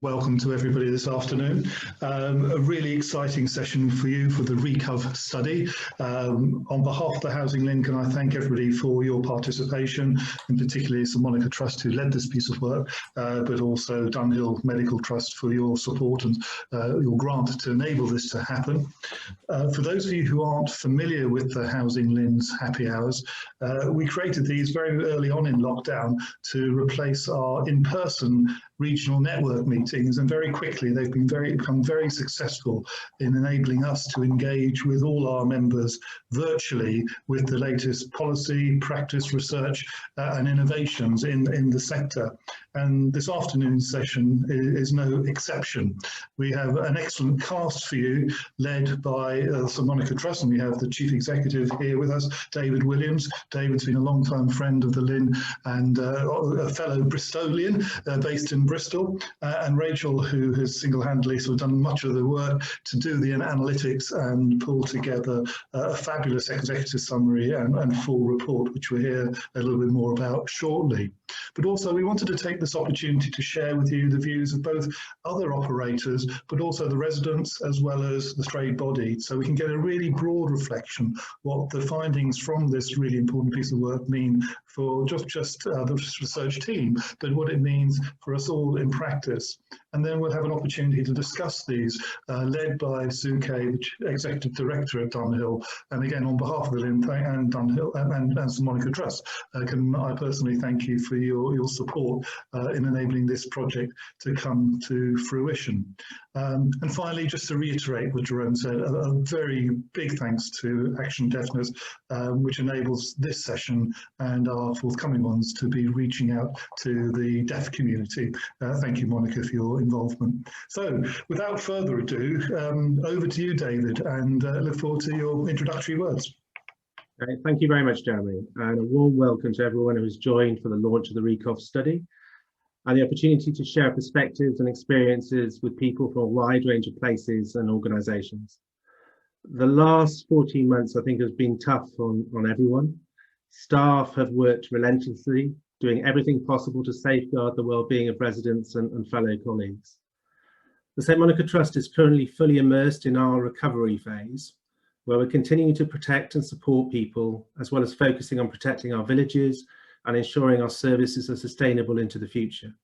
Welcome to everybody this afternoon. A really exciting session for you for the HAPPI study. On behalf of the Housing Link, can I thank everybody for your participation, and particularly St Monica Trust who led this piece of work, but also Dunhill Medical Trust for your support and your grant to enable this to happen. For those of you who aren't familiar with the Housing Link's HAPPI Hours, we created these very early on in lockdown to replace our in-person regional network meetings, and very quickly they've become very successful in enabling us to engage with all our members virtually with the latest policy, practice, research and innovations in the sector. And this afternoon's session is no exception. We have an excellent cast for you, led by St Monica Trust, and we have the Chief Executive here with us, David Williams. David's been a long-time friend of the LIN and a fellow Bristolian based in Bristol, and Rachel, who has single-handedly sort of done much of the work to do the analytics and pull together a fabulous executive summary and full report, which we'll hear a little bit more about shortly. But also we wanted to take this opportunity to share with you the views of both other operators, but also the residents as well as the trade body, so we can get a really broad reflection what the findings from this really important piece of work mean for just the research team, but what it means for us all in practice. And then we'll have an opportunity to discuss these, led by Sue Kay, the Executive Director at Dunhill. And again, on behalf of the LIN and Dunhill and St Monica Trust, can I personally thank you for your support in enabling this project to come to fruition. And finally, just to reiterate what Jerome said, a very big thanks to Action Deafness, which enables this session and our forthcoming ones to be reaching out to the deaf community. Thank you, Monica, for your involvement. So, without further ado, over to you, David, and look forward to your introductory words. Great. Thank you very much, Jeremy, and a warm welcome to everyone who has joined for the launch of the HAPPI study and the opportunity to share perspectives and experiences with people from a wide range of places and organisations. The last 14 months, I think, has been tough on everyone. Staff have worked relentlessly, doing everything possible to safeguard the well-being of residents and fellow colleagues. The St Monica Trust is currently fully immersed in our recovery phase, where we're continuing to protect and support people, as well as focusing on protecting our villages and ensuring our services are sustainable into the future.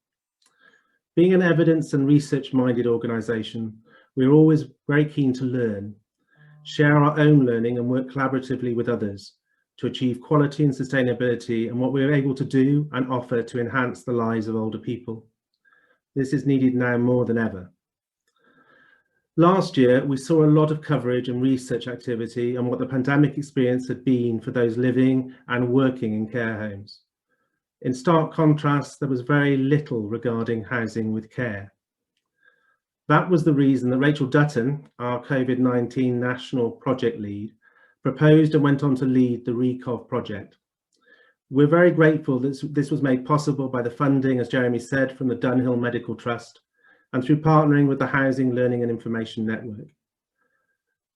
Being an evidence and research-minded organisation, we're always very keen to learn, share our own learning and work collaboratively with others to achieve quality and sustainability and what we're able to do and offer to enhance the lives of older people. This is needed now more than ever. Last year, we saw a lot of coverage and research activity on what the pandemic experience had been for those living and working in care homes. In stark contrast, there was very little regarding housing with care. That was the reason that Rachel Dutton, our COVID-19 National Project Lead, proposed and went on to lead the HAPPI project. We're very grateful that this was made possible by the funding, as Jeremy said, from the Dunhill Medical Trust and through partnering with the Housing, Learning and Information Network.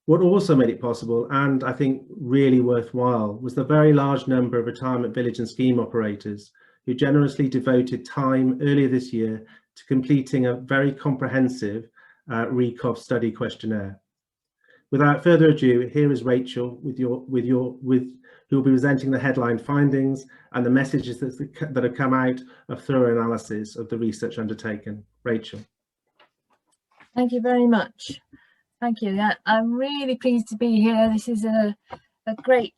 What also made it possible, and I think really worthwhile, was the very large number of retirement village and scheme operators who generously devoted time earlier this year to completing a very comprehensive HAPPI study questionnaire. Without further ado, here is Rachel who will be presenting the headline findings and the messages that have come out of thorough analysis of the research undertaken. Rachel. Thank you very much. Thank you. Yeah, I'm really pleased to be here. This is a great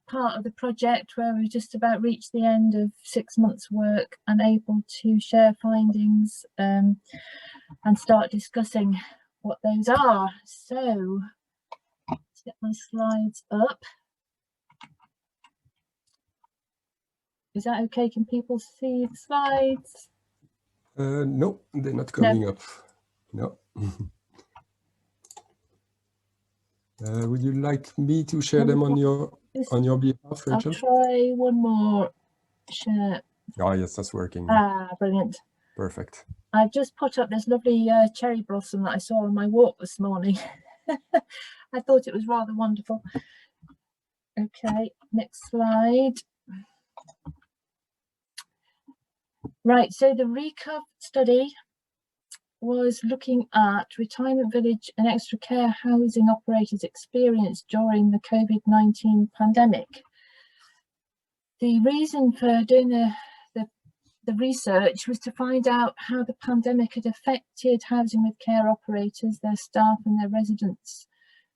part of the project where we've just about reached the end of 6 months' work and able to share findings and start discussing what those are. So let's get my slides up. Is that okay? Can people see the slides? No, they're not coming up. No. Would you like me to share them on your behalf, Rachel? I'll try one more share. Oh yes, that's working. Ah, brilliant. Perfect. I've just put up this lovely cherry blossom that I saw on my walk this morning. I thought it was rather wonderful. Okay, next slide. Right, so the HAPPI study was looking at retirement village and extra care housing operators' experience during the COVID-19 pandemic. The reason for doing the research was to find out how the pandemic had affected housing with care operators, their staff and their residents,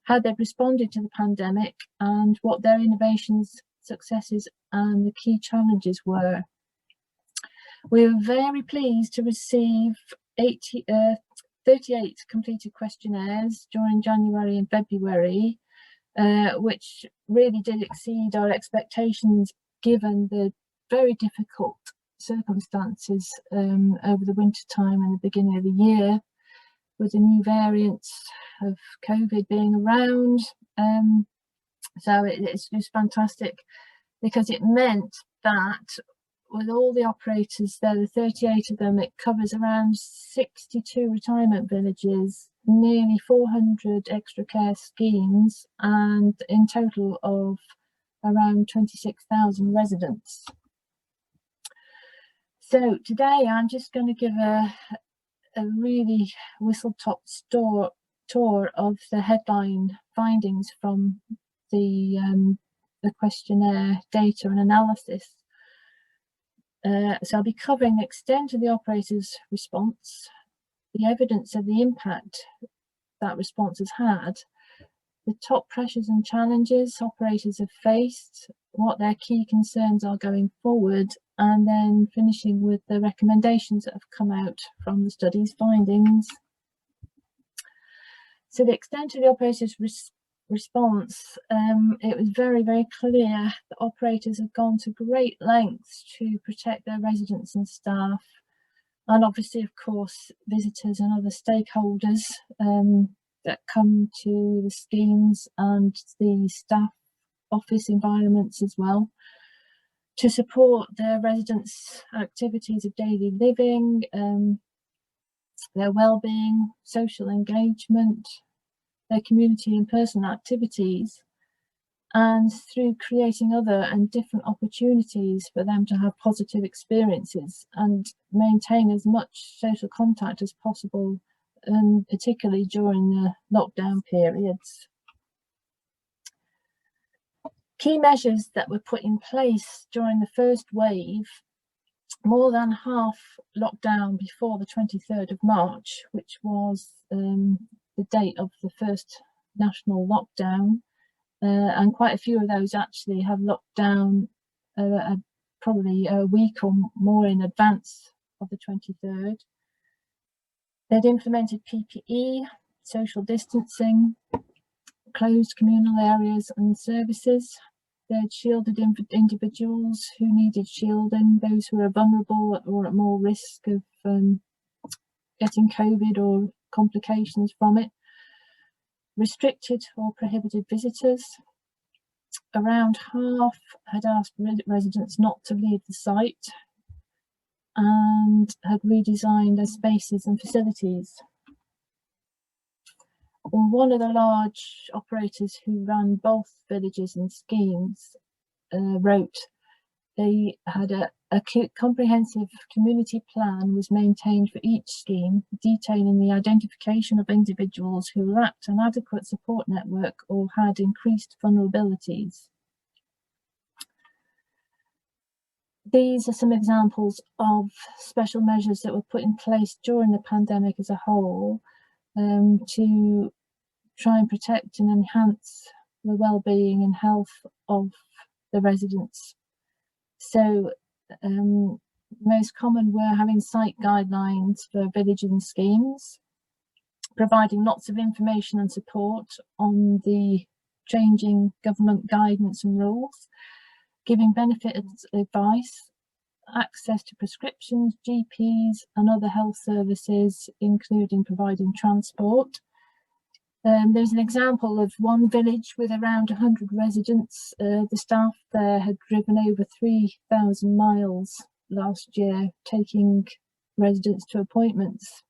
how they've responded to the pandemic and what their innovations, successes and the key challenges were. We were very pleased to receive 38 completed questionnaires during January and February, which really did exceed our expectations given the very difficult circumstances over the winter time and the beginning of the year, with the new variants of COVID being around. So it's just fantastic, because it meant that with all the operators there, the 38 of them, it covers around 62 retirement villages, nearly 400 extra care schemes, and in total of around 26,000 residents. So today I'm just going to give a really whistle-top tour of the headline findings from the questionnaire data and analysis. So I'll be covering the extent of the operator's response, the evidence of the impact that response has had, the top pressures and challenges operators have faced, what their key concerns are going forward, and then finishing with the recommendations that have come out from the study's findings. So the extent of the operator's response, it was very, very clear that operators have gone to great lengths to protect their residents and staff, and obviously, of course, visitors and other stakeholders that come to the schemes and the staff office environments as well, to support their residents' activities of daily living, their well-being, social engagement, their community and personal activities, and through creating other and different opportunities for them to have positive experiences and maintain as much social contact as possible, and particularly during the lockdown periods. Key measures that were put in place during the first wave, more than half locked down before the 23rd of March, which was the date of the first national lockdown, and quite a few of those actually have locked down probably a week or more in advance of the 23rd. They'd implemented PPE, social distancing, closed communal areas and services. They'd shielded individuals who needed shielding, those who are vulnerable or at more risk of getting COVID or complications from it. Restricted or prohibited visitors. Around half had asked residents not to leave the site, and had redesigned their spaces and facilities. One of the large operators who ran both villages and schemes wrote they had a comprehensive community plan was maintained for each scheme, detailing the identification of individuals who lacked an adequate support network or had increased vulnerabilities. These are some examples of special measures that were put in place during the pandemic as a whole, to try and protect and enhance the well-being and health of the residents. So most common were having site guidelines for villages and schemes, providing lots of information and support on the changing government guidance and rules, giving benefit advice, access to prescriptions, GPs and other health services, including providing transport. There's an example of one village with around 100 residents. The staff there had driven over 3,000 miles last year, taking residents to appointments.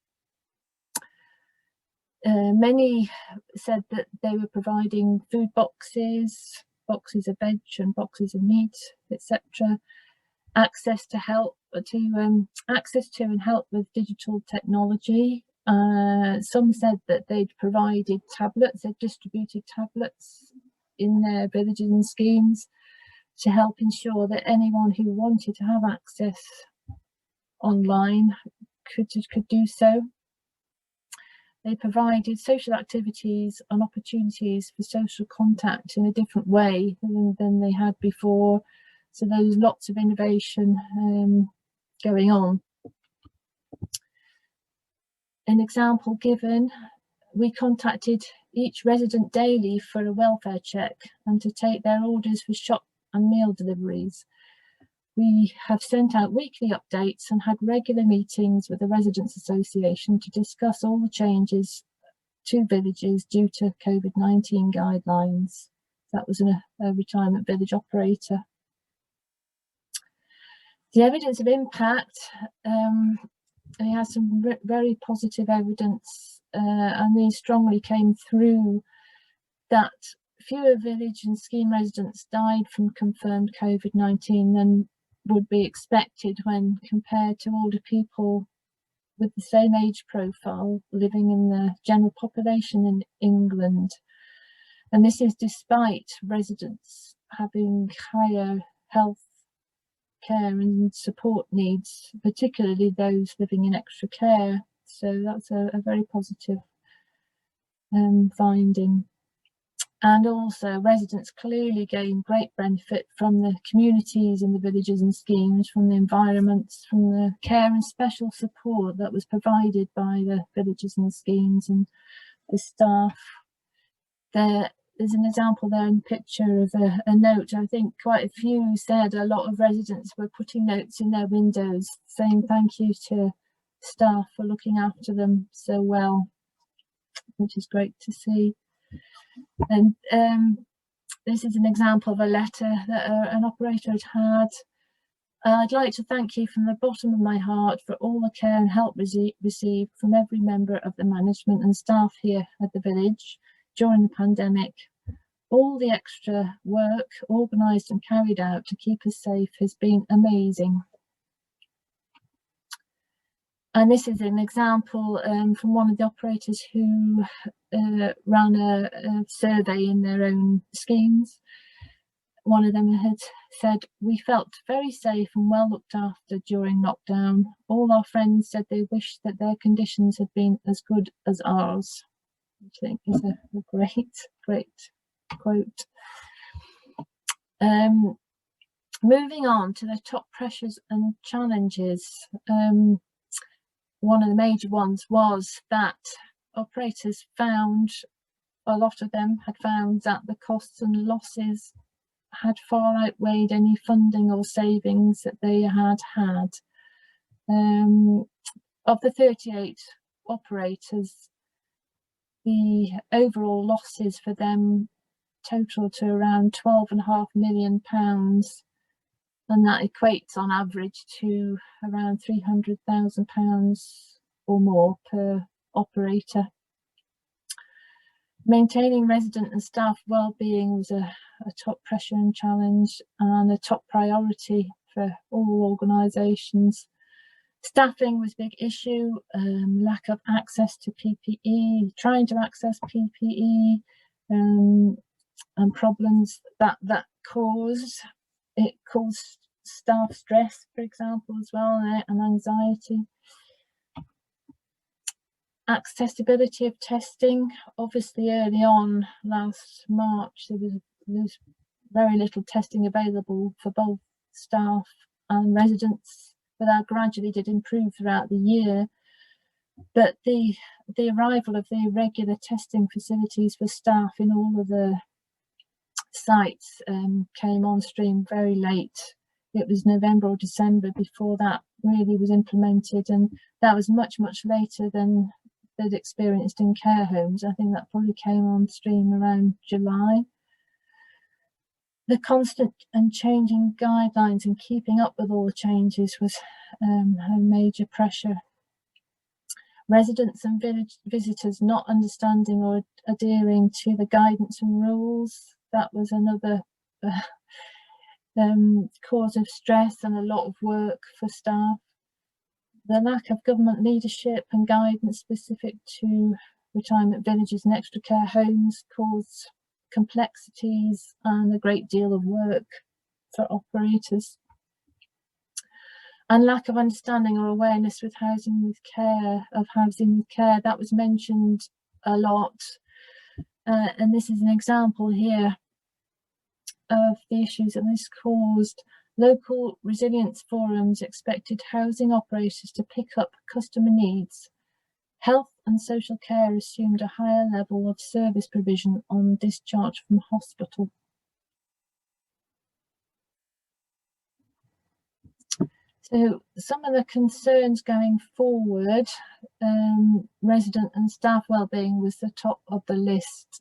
Many said that they were providing food boxes, boxes of veg and boxes of meat, etc. Access to and help with digital technology, Some said that they'd provided tablets, they'd distributed tablets in their villages and schemes to help ensure that anyone who wanted to have access online could do so. They provided social activities and opportunities for social contact in a different way than they had before. So there was lots of innovation going on. An example given, we contacted each resident daily for a welfare check and to take their orders for shop and meal deliveries. We have sent out weekly updates and had regular meetings with the Residents Association to discuss all the changes to villages due to COVID-19 guidelines. That was a retirement village operator. The evidence of impact, we had some very positive evidence, and these strongly came through that fewer village and scheme residents died from confirmed COVID-19 than would be expected when compared to older people with the same age profile living in the general population in England. And this is despite residents having higher health care and support needs, particularly those living in extra care. So that's a very positive finding. And also residents clearly gain great benefit from the communities in the villages and schemes, from the environments, from the care and special support that was provided by the villages and schemes and the staff. There's an example there in the picture of a note. I think quite a few said a lot of residents were putting notes in their windows saying thank you to staff for looking after them so well, which is great to see. And this is an example of a letter that an operator had. I'd like to thank you from the bottom of my heart for all the care and help received from every member of the management and staff here at the village during the pandemic. All the extra work organised and carried out to keep us safe has been amazing. And this is an example from one of the operators who ran a survey in their own schemes. One of them had said, "We felt very safe and well looked after during lockdown. All our friends said they wished that their conditions had been as good as ours," which I think is a great quote. Moving on to the top pressures and challenges. One of the major ones was that operators found, a lot of them had found, that the costs and losses had far outweighed any funding or savings that they had had. Of the 38 operators, the overall losses for them total to around £12.5 million, and that equates on average to around £300,000 or more per operator. Maintaining resident and staff well-being was a top pressure and challenge and a top priority for all organisations. Staffing was a big issue, lack of access to PPE, trying to access PPE, and problems that caused. It caused staff stress, for example, as well, and anxiety. Accessibility of testing. Obviously, early on last March, there was very little testing available for both staff and residents, but that gradually did improve throughout the year. But the arrival of the regular testing facilities for staff in all of the sites came on stream very late. It was November or December before that really was implemented, and that was much later than they'd experienced in care homes. I think that probably came on stream around July. The constant and changing guidelines and keeping up with all the changes was a major pressure. Residents and village visitors not understanding or adhering to the guidance and rules, that was another cause of stress and a lot of work for staff. the lack of government leadership and guidance specific to retirement villages and extra care homes caused complexities and a great deal of work for operators. And lack of understanding or awareness with housing with care, that was mentioned a lot. And this is an example here of the issues that this caused. Local resilience forums expected housing operators to pick up customer needs. Health and social care assumed a higher level of service provision on discharge from hospital. So some of the concerns going forward, resident and staff wellbeing was the top of the list,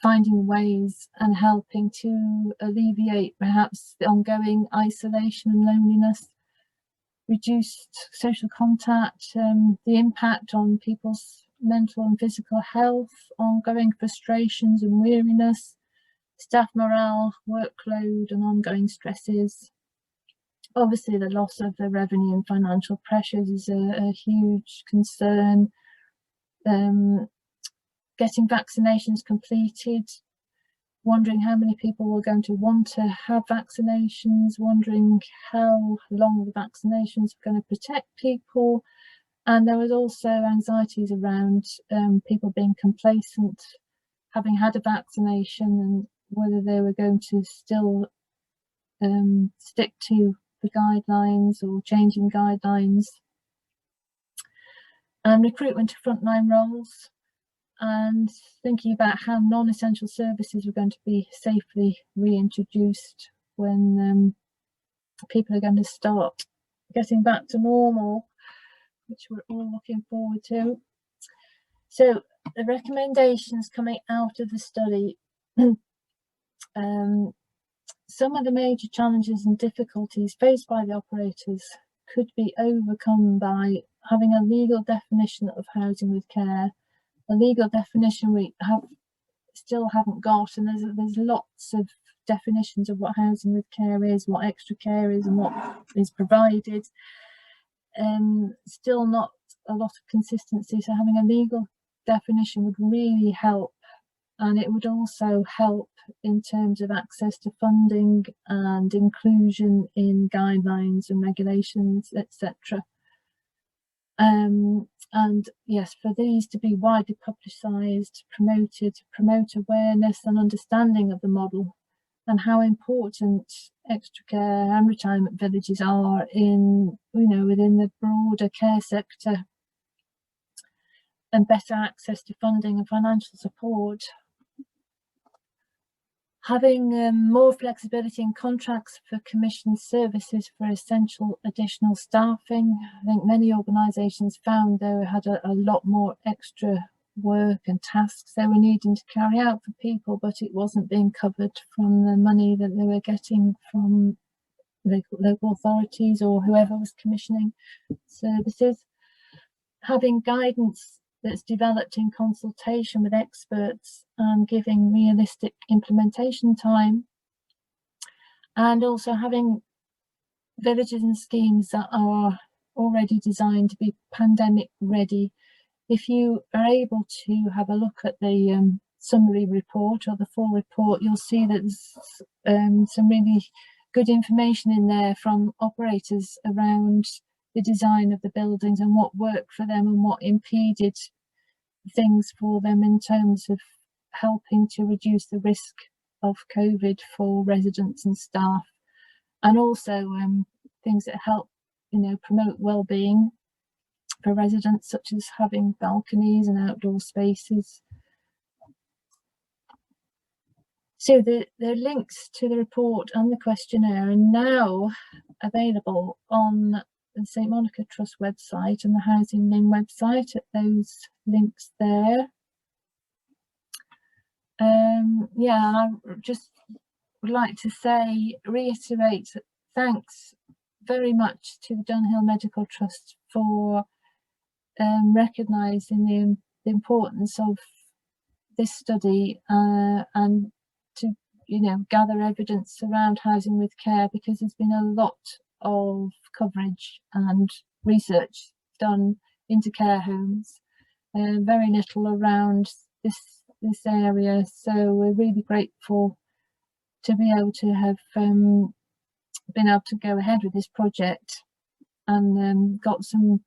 finding ways and helping to alleviate perhaps the ongoing isolation and loneliness, reduced social contact, the impact on people's mental and physical health, ongoing frustrations and weariness, staff morale, workload and ongoing stresses. Obviously, the loss of the revenue and financial pressures is a huge concern. Getting vaccinations completed, wondering how many people were going to want to have vaccinations, wondering how long the vaccinations were going to protect people. And there was also anxieties around people being complacent, having had a vaccination, and whether they were going to still stick to the guidelines or changing guidelines. And recruitment to frontline roles, and thinking about how non-essential services were going to be safely reintroduced when people are going to start getting back to normal, which we're all looking forward to. So the recommendations coming out of the study, some of the major challenges and difficulties faced by the operators could be overcome by having a legal definition of housing with care. A legal definition we still haven't got, and there's lots of definitions of what housing with care is, what extra care is, and what is provided. Still not a lot of consistency, so having a legal definition would really help, and it would also help in terms of access to funding and inclusion in guidelines and regulations, etc. And yes, for these to be widely publicised, promoted, to promote awareness and understanding of the model and how important extra care and retirement villages are in, within the broader care sector, and better access to funding and financial support. Having more flexibility in contracts for commissioned services for essential additional staffing. I think many organisations found they had a lot more extra work and tasks they were needing to carry out for people, but it wasn't being covered from the money that they were getting from local authorities or whoever was commissioning services. Having guidance that's developed in consultation with experts and giving realistic implementation time, and also having villages and schemes that are already designed to be pandemic ready. If you are able to have a look at the summary report or the full report, you'll see that there's some really good information in there from operators around the design of the buildings and what worked for them and what impeded things for them in terms of helping to reduce the risk of COVID for residents and staff, and also things that help promote well-being for residents, such as having balconies and outdoor spaces. So the links to the report and the questionnaire are now available on the St Monica Trust website and the Housing Link website at those links there. Yeah, and I just would like to reiterate thanks very much to the Dunhill Medical Trust for recognising the importance of this study and to gather evidence around housing with care, because there's been a lot of coverage and research done into care homes, very little around this area. So we're really grateful to be able to have been able to go ahead with this project and got some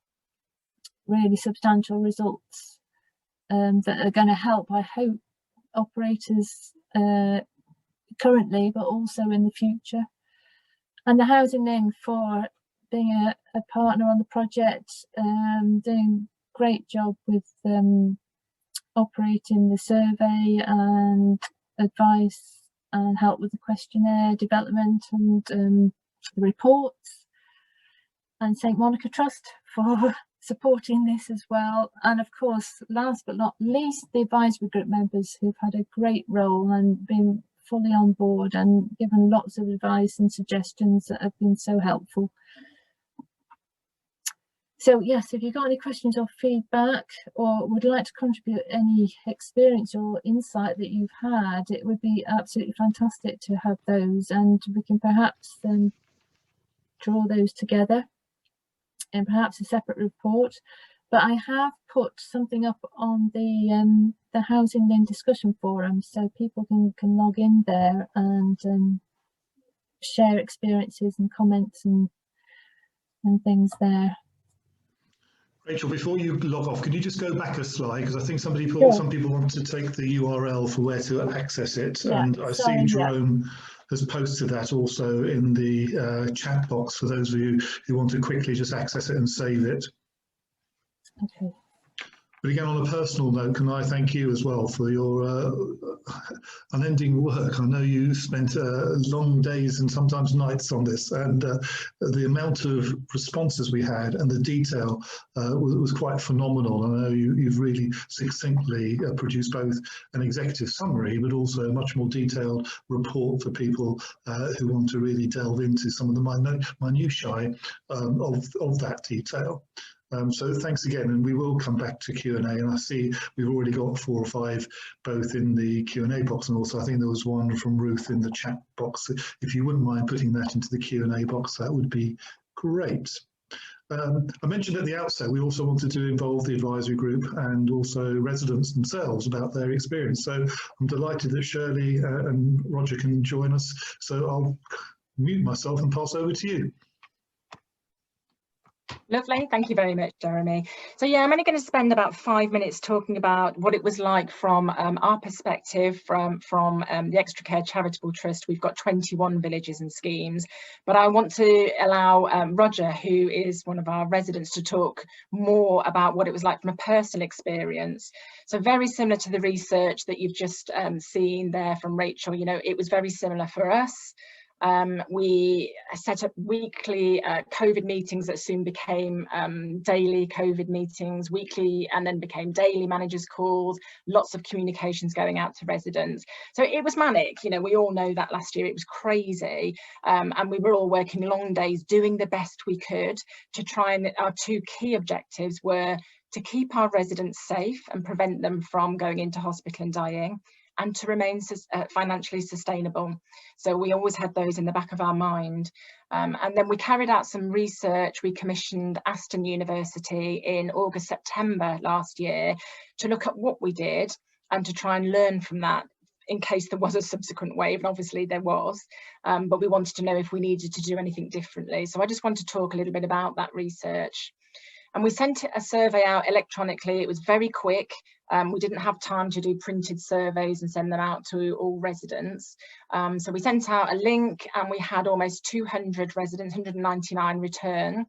really substantial results that are going to help, I hope, operators currently, but also in the future. And the Housing Link for being a partner on the project, doing a great job with operating the survey and advice and help with the questionnaire development and the reports, and St Monica Trust for supporting this as well. And of course, last but not least, the advisory group members who've had a great role and been fully on board and given lots of advice and suggestions that have been so helpful. So yes, if you've got any questions or feedback, or would like to contribute any experience or insight that you've had, it would be absolutely fantastic to have those, and we can perhaps draw those together in perhaps a separate report. But I have put something up on the Housing Link discussion forum, so people can log in there and share experiences and comments and things there. Rachel, before you log off, can you just go back a slide? Because I think some people want to take the URL for where to access it. Yeah, and I see Jerome has posted that also in the chat box for those of you who want to quickly just access it and save it. Okay. But again, on a personal note, can I thank you as well for your unending work. I know you spent long days and sometimes nights on this, and the amount of responses we had and the detail was quite phenomenal. I know you've really succinctly produced both an executive summary, but also a much more detailed report for people who want to really delve into some of the minutiae of that detail. So thanks again, and we will come back to Q&A, and I see we've already got 4 or 5 both in the Q&A box, and also I think there was one from Ruth in the chat box. If you wouldn't mind putting that into the Q&A box, that would be great. I mentioned at the outset we also wanted to involve the advisory group and also residents themselves about their experience. So I'm delighted that Shirley and Roger can join us. So I'll mute myself and pass over to you. Lovely, thank you very much, Jeremy. So yeah, I'm only going to spend about 5 minutes talking about what it was like from our perspective from the Extra Care Charitable Trust. We've got 21 villages and schemes, but I want to allow Roger, who is one of our residents, to talk more about what it was like from a personal experience. So very similar to the research that you've just seen there from Rachel, you know, it was very similar for us. We set up weekly COVID meetings that soon became daily COVID meetings, weekly and then became daily managers calls, lots of communications going out to residents. So it was manic, you know, we all know that last year it was crazy, and we were all working long days doing the best we could to try, and our 2 key objectives were to keep our residents safe and prevent them from going into hospital and dying, and to remain financially sustainable. So we always had those in the back of our mind. And then we carried out some research. We commissioned Aston University in August, September last year to look at what we did and to try and learn from that in case there was a subsequent wave, and obviously there was, but we wanted to know if we needed to do anything differently. So I just want to talk a little bit about that research. And we sent a survey out electronically. It was very quick. We didn't have time to do printed surveys and send them out to all residents. So we sent out a link, and we had almost 200 residents, 199 return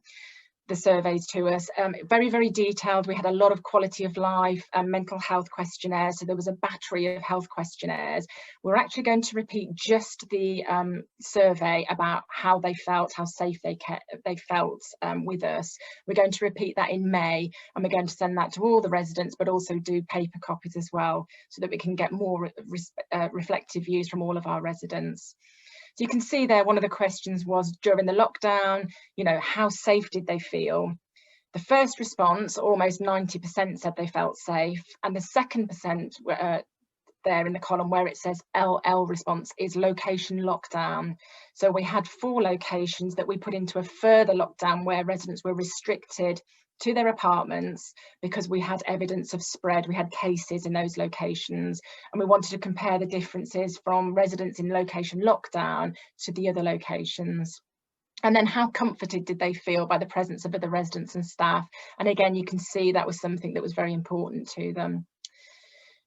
the surveys to us. Very, very detailed. We had a lot of quality of life and mental health questionnaires. So there was a battery of health questionnaires. We're actually going to repeat just the survey about how they felt, how safe they felt with us. We're going to repeat that in May, and we're going to send that to all the residents, but also do paper copies as well, so that we can get more reflective views from all of our residents. So you can see there, one of the questions was, during the lockdown, you know, how safe did they feel? The first response, almost 90% said they felt safe, and the second there in the column where it says LL response is location lockdown. So we had 4 locations that we put into a further lockdown where residents were restricted to their apartments because we had evidence of spread, we had cases in those locations, and we wanted to compare the differences from residents in location lockdown to the other locations. And then how comforted did they feel by the presence of other residents and staff? And again, you can see that was something that was very important to them.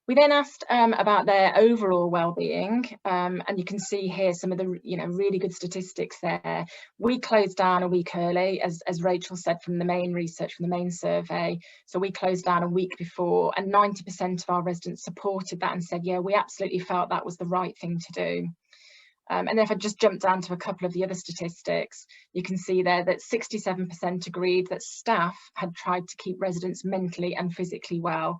We then asked about their overall well-being, and you can see here some of the really good statistics there. We closed down a week early, as Rachel said, from the main research, from the main survey. So we closed down a week before, and 90% of our residents supported that and said, yeah, we absolutely felt that was the right thing to do. And if I just jump down to a couple of the other statistics, you can see there that 67% agreed that staff had tried to keep residents mentally and physically well.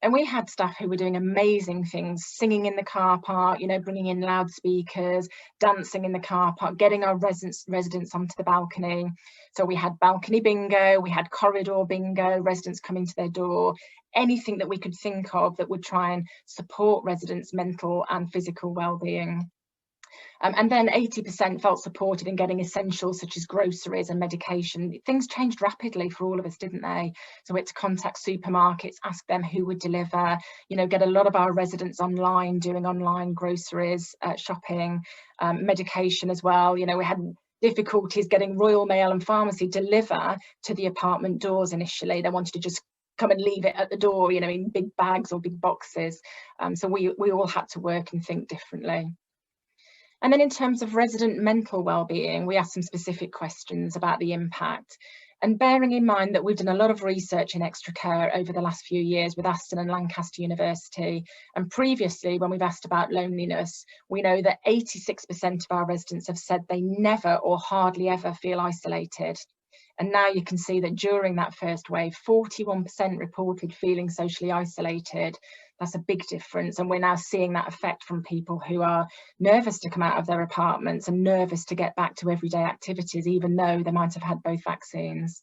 And we had staff who were doing amazing things, singing in the car park, bringing in loudspeakers, dancing in the car park, getting our residents onto the balcony. So we had balcony bingo, we had corridor bingo, residents coming to their door, anything that we could think of that would try and support residents' mental and physical well-being. And then 80% felt supported in getting essentials such as groceries and medication. Things changed rapidly for all of us, didn't they? So we had to contact supermarkets, ask them who would deliver, get a lot of our residents online, doing online groceries, shopping, medication as well. We had difficulties getting Royal Mail and pharmacy deliver to the apartment doors initially. They wanted to just come and leave it at the door, in big bags or big boxes. So we all had to work and think differently. And then in terms of resident mental well-being, we asked some specific questions about the impact. And bearing in mind that we've done a lot of research in extra care over the last few years with Aston and Lancaster University, and previously when we've asked about loneliness, we know that 86% of our residents have said they never or hardly ever feel isolated. And now you can see that during that first wave, 41% reported feeling socially isolated. That's a big difference. And we're now seeing that effect from people who are nervous to come out of their apartments and nervous to get back to everyday activities, even though they might have had both vaccines.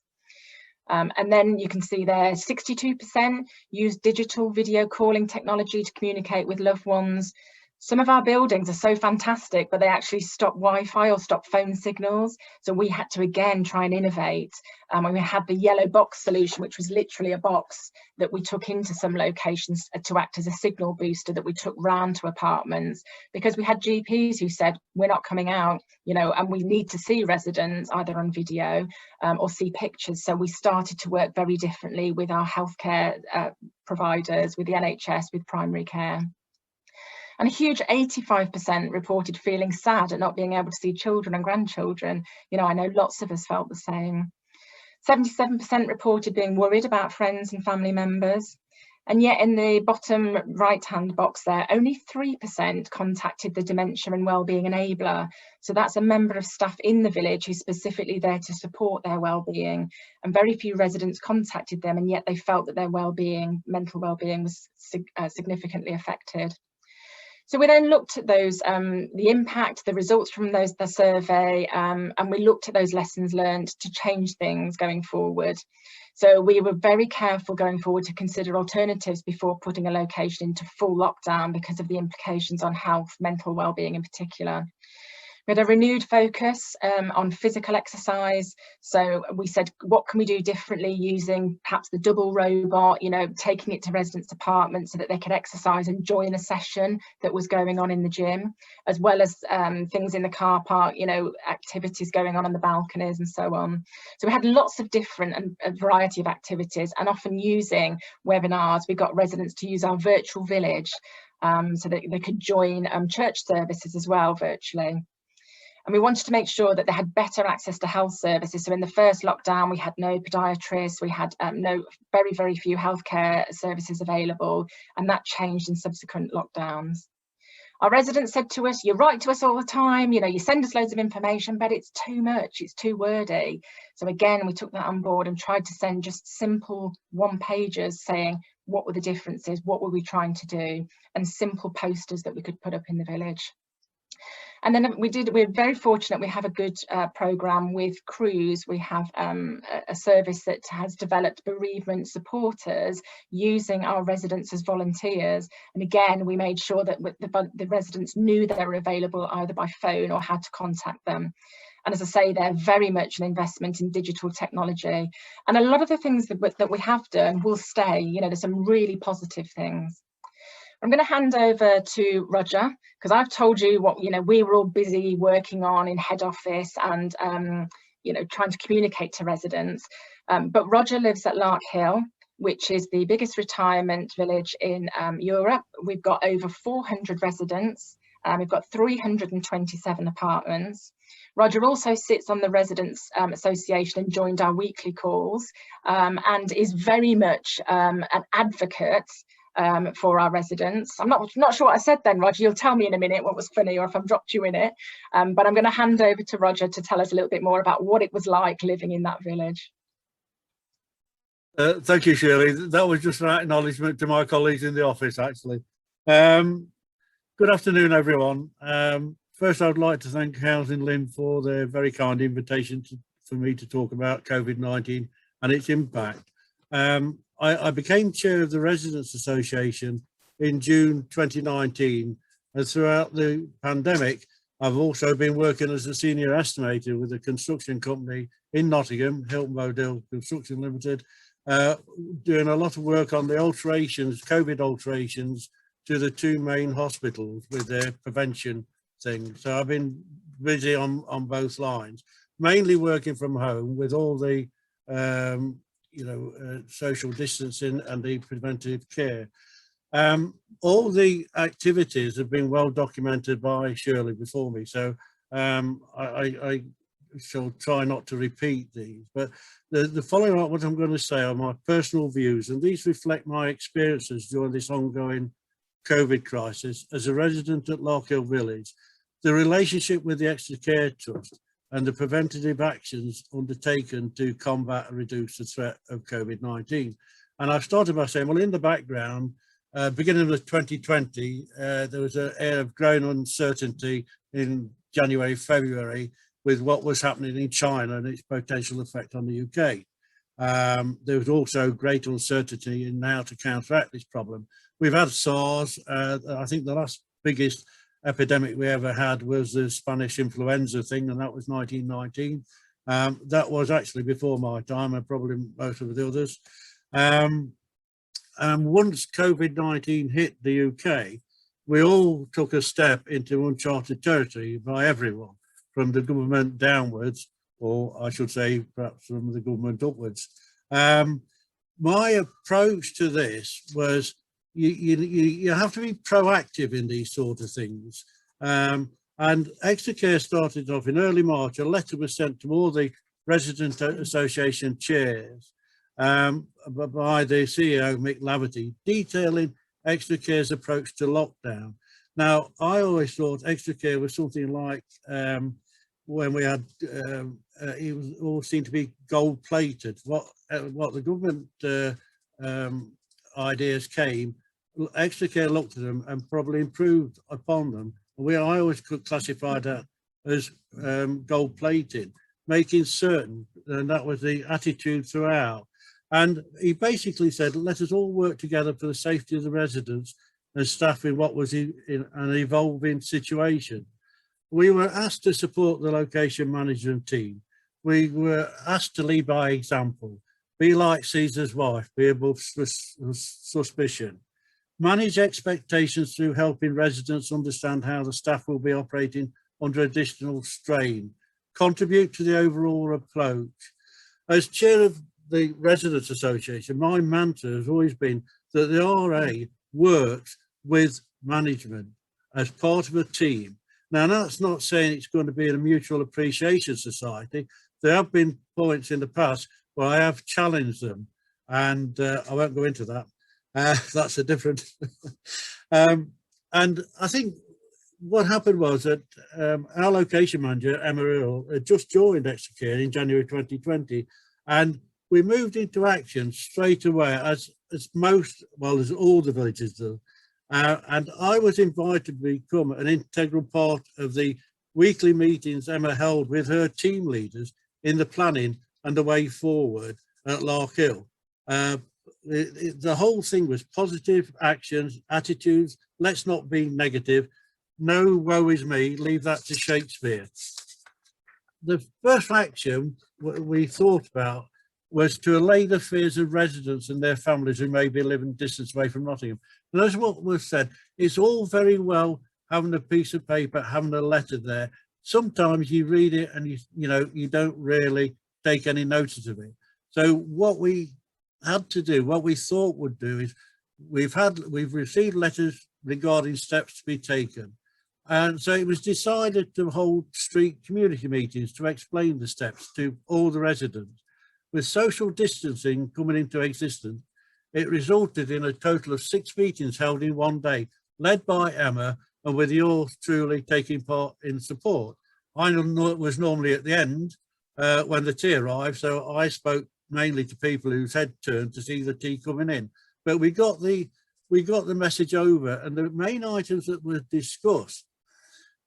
And then you can see there 62% use digital video calling technology to communicate with loved ones. Some of our buildings are so fantastic, but they actually stop Wi-Fi or stop phone signals. So we had to again try and innovate. And we had the yellow box solution, which was literally a box that we took into some locations to act as a signal booster that we took round to apartments, because we had GPs who said, we're not coming out, and we need to see residents either on video or see pictures. So we started to work very differently with our healthcare providers, with the NHS, with primary care. And a huge 85% reported feeling sad at not being able to see children and grandchildren. I know lots of us felt the same. 77% reported being worried about friends and family members. And yet in the bottom right-hand box there, only 3% contacted the Dementia and Wellbeing Enabler. So that's a member of staff in the village who's specifically there to support their wellbeing. And very few residents contacted them, and yet they felt that their wellbeing, mental wellbeing, was significantly affected. So we then looked at those, the impact, the results from the survey, and we looked at those lessons learned to change things going forward. So we were very careful going forward to consider alternatives before putting a location into full lockdown because of the implications on health, mental wellbeing in particular. We had a renewed focus on physical exercise. So we said, what can we do differently using perhaps the double robot, taking it to residents' apartments so that they could exercise and join a session that was going on in the gym, as well as things in the car park, activities going on the balconies and so on. So we had lots of different and a variety of activities, and often using webinars. We got residents to use our virtual village so that they could join church services as well virtually. And we wanted to make sure that they had better access to health services. So in the first lockdown, we had no podiatrists, we had very few healthcare services available, and that changed in subsequent lockdowns. Our residents said to us, you write to us all the time, you send us loads of information, but it's too much, it's too wordy. So again, we took that on board and tried to send just simple one-pagers saying, what were the differences, what were we trying to do, and simple posters that we could put up in the village. And then we're very fortunate we have a good programme with Cruise. We have a service that has developed Bereavement Supporters using our residents as volunteers. And again, we made sure that the residents knew they were available either by phone or how to contact them. And as I say, they're very much an investment in digital technology. And a lot of the things that we have done will stay. You know, there's some really positive things. I'm going to hand over to Roger, because I've told you what, you know, we were all busy working on in head office and, you know, trying to communicate to residents. But Roger lives at Lark Hill, which is the biggest retirement village in Europe. We've got over 400 residents. We've got 327 apartments. Roger also sits on the Residents Association and joined our weekly calls, and is very much an advocate for our residents. I'm not sure what I said then, Roger. You'll tell me in a minute what was funny or if I've dropped you in it. But I'm going to hand over to Roger to tell us a little bit more about what it was like living in that village. Thank you, Shirley. That was just an acknowledgement to my colleagues in the office, actually. Good afternoon, everyone. First, I would like to thank Housing Lynn for their very kind invitation for me to talk about COVID-19 and its impact. I became chair of the Residents Association in June 2019, and throughout the pandemic, I've also been working as a senior estimator with a construction company in Nottingham, Hilton Modell Construction Limited, doing a lot of work on the alterations, COVID alterations, to the two main hospitals with their prevention thing. So I've been busy on both lines, mainly working from home with all the social distancing and the preventive care. All the activities have been well documented by Shirley before me, so I shall try not to repeat these. But the following up, what I'm going to say are my personal views, and these reflect my experiences during this ongoing COVID crisis as a resident at Lark Hill Village, the relationship with the Extra Care Trust, and the preventative actions undertaken to combat and reduce the threat of COVID-19. And I've started by saying, well, in the background, beginning of 2020, there was an air of growing uncertainty in January, February, with what was happening in China and its potential effect on the UK. There was also great uncertainty in how to counteract this problem. We've had SARS. I think the last biggest epidemic we ever had was the Spanish influenza thing, and that was 1919. That was actually before my time, and probably most of the others. And once COVID-19 hit the UK, we all took a step into uncharted territory by everyone, from the government downwards, or I should say perhaps from the government upwards. My approach to this was you have to be proactive in these sort of things. And Extra Care started off in early March. A letter was sent to all the Resident Association chairs by the CEO, Mick Laverty, detailing Extra Care's approach to lockdown. Now, I always thought Extra Care was something like when we had, it was all seemed to be gold plated. What the government ideas came, Extra Care looked at them and probably improved upon them. I always could classify that as gold plated, making certain, and that was the attitude throughout. And he basically said, let us all work together for the safety of the residents and staff in what was in an evolving situation. We were asked to support the location management team. We were asked to lead by example, be like Caesar's wife, be above suspicion, manage expectations through helping residents understand how the staff will be operating under additional strain, contribute to the overall approach. As chair of the Residents Association, my mantra has always been that the RA works with management as part of a team. Now, that's not saying it's going to be a mutual appreciation society. There have been points in the past where I have challenged them, and I won't go into that. That's a different. And I think what happened was that our location manager, Emma Earle, had just joined Extra Care in January 2020, and we moved into action straight away, as most, well, as all the villages do. And I was invited to become an integral part of the weekly meetings Emma held with her team leaders in the planning and the way forward at Larkhill. The whole thing was positive actions, attitudes. Let's not be negative. No woe is me, leave that to Shakespeare. The first action we thought about was to allay the fears of residents and their families who may be living distance away from Nottingham. And as what was said, it's all very well having a piece of paper, having a letter there. Sometimes you read it and you don't really take any notice of it. So what we had to do, what we thought would do, is we've received letters regarding steps to be taken. And so it was decided to hold street community meetings to explain the steps to all the residents. With social distancing coming into existence, it resulted in a total of 6 meetings held in one day, led by Emma, and with yours truly taking part in support. I was normally at the end when the tea arrived, so I spoke mainly to people whose head turned to see the tea coming in. But we got the message over, and the main items that were discussed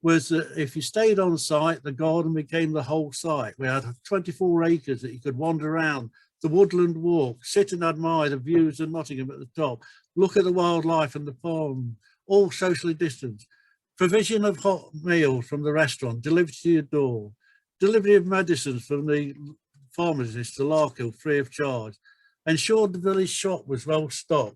was that if you stayed on site, the garden became the whole site. We had 24 acres that you could wander around, the woodland walk, sit and admire the views of Nottingham at the top, look at the wildlife and the pond, all socially distanced. Provision of hot meals from the restaurant delivered to your door, delivery of medicines from the pharmacist to Larkhill free of charge, ensured the village shop was well stocked,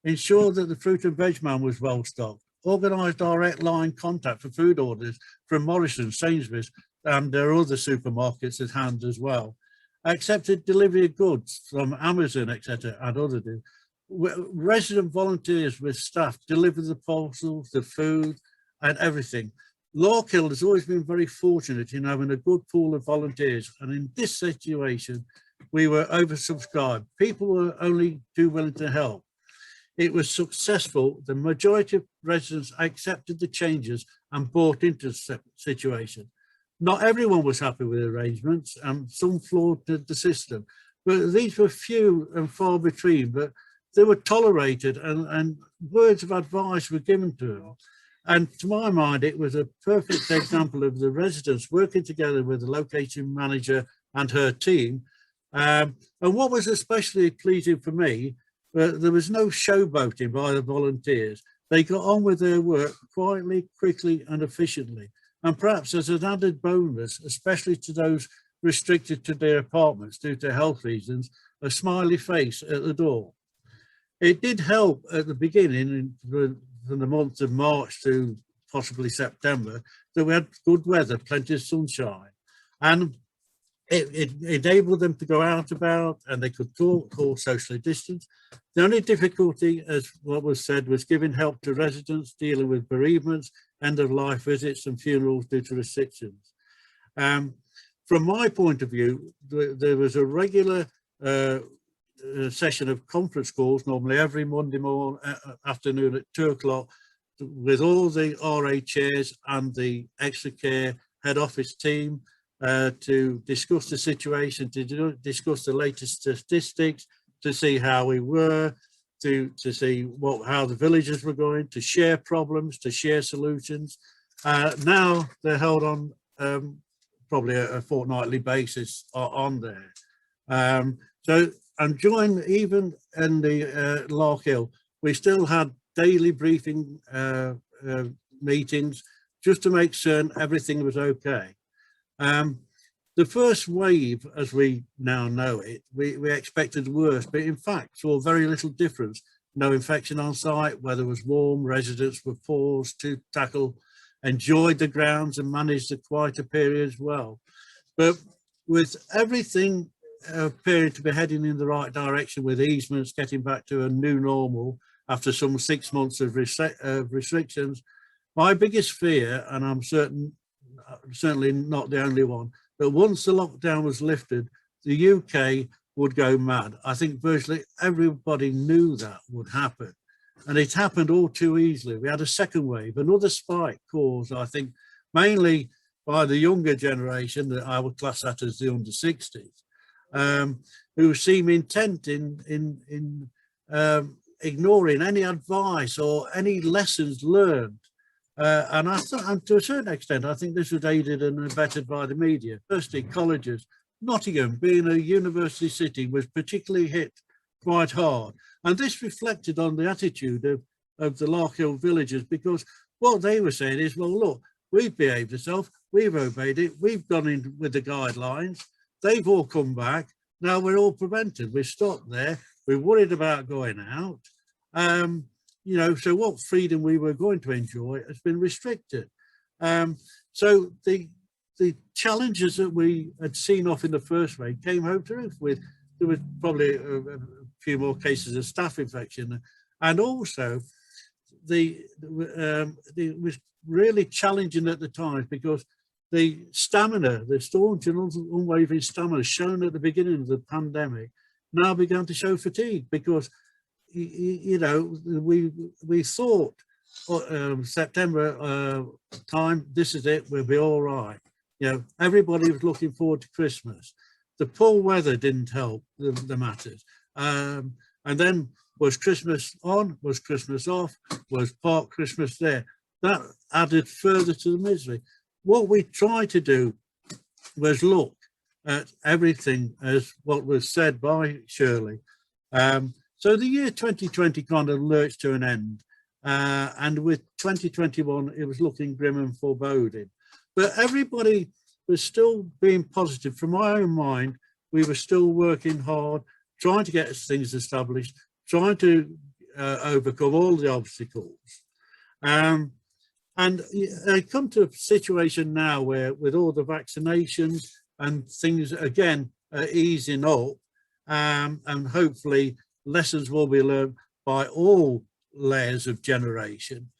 ensured that the fruit and veg man was well stocked, organised direct line contact for food orders from Morrison's, Sainsbury's and their other supermarkets at hand as well, accepted delivery of goods from Amazon, etc. and other do. Resident volunteers with staff delivered the parcels, the food and everything. Larkhill has always been very fortunate in having a good pool of volunteers, and in this situation we were oversubscribed. People were only too willing to help. It was successful. The majority of residents accepted the changes and bought into the situation. Not everyone was happy with the arrangements, and some flawed the system, but these were few and far between, but they were tolerated, and words of advice were given to them. And to my mind, it was a perfect example of the residents working together with the location manager and her team. And what was especially pleasing for me, there was no showboating by the volunteers. They got on with their work quietly, quickly and efficiently. And perhaps as an added bonus, especially to those restricted to their apartments due to health reasons, a smiley face at the door. It did help at the beginning, from the month of March to possibly September, that we had good weather, plenty of sunshine. And it enabled them to go out about, and they could talk, all socially distanced. The only difficulty, as what was said, was giving help to residents dealing with bereavements, end-of-life visits and funerals due to restrictions. From my point of view, there was a regular session of conference calls, normally every Monday morning, afternoon at 2 o'clock, with all the RA chairs and the extra care head office team, to discuss the situation, to discuss the latest statistics, to see how we were, to see how the villages were going, to share problems, to share solutions. Now they're held on probably a fortnightly basis on there. So I'm joined even in the Larkhill. We still had daily briefing meetings just to make certain everything was okay. The first wave, as we now know it, we expected the worst, but in fact saw very little difference. No infection on site, weather was warm, residents were forced to tackle, enjoyed the grounds and managed the quieter periods well. But with everything appearing to be heading in the right direction, with easements getting back to a new normal after some 6 months of restrictions, my biggest fear, and I'm certainly not the only one, but once the lockdown was lifted, the UK would go mad. I think virtually everybody knew that would happen, and it happened all too easily. We had a second wave, another spike caused, I think, mainly by the younger generation that I would class that as the under 60s, who seem intent in ignoring any advice or any lessons learned. And to a certain extent, I think this was aided and abetted by the media. Firstly, colleges. Nottingham, being a university city, was particularly hit quite hard. And this reflected on the attitude of the Larkhill villagers, because what they were saying is, well, look, we've behaved ourselves, we've obeyed it, we've gone in with the guidelines, they've all come back, now we're all prevented, we're stopped there, we're worried about going out. You know, so what freedom we were going to enjoy has been restricted. So the challenges that we had seen off in the first wave came home to roof with, there was probably a few more cases of staph infection, and also it was really challenging at the time, because the stamina, the staunch and unwavering stamina shown at the beginning of the pandemic now began to show fatigue, because you know, we thought September time, this is it, we'll be all right. You know, everybody was looking forward to Christmas. The poor weather didn't help the matters. And then was Christmas on, was Christmas off, was part Christmas there. That added further to the misery. What we tried to do was look at everything as what was said by Shirley. So the year 2020 kind of lurched to an end. And with 2021, it was looking grim and foreboding. But everybody was still being positive. From my own mind, we were still working hard, trying to get things established, trying to overcome all the obstacles. And I come to a situation now where, with all the vaccinations and things again easing up, and hopefully lessons will be learned by all layers of generation,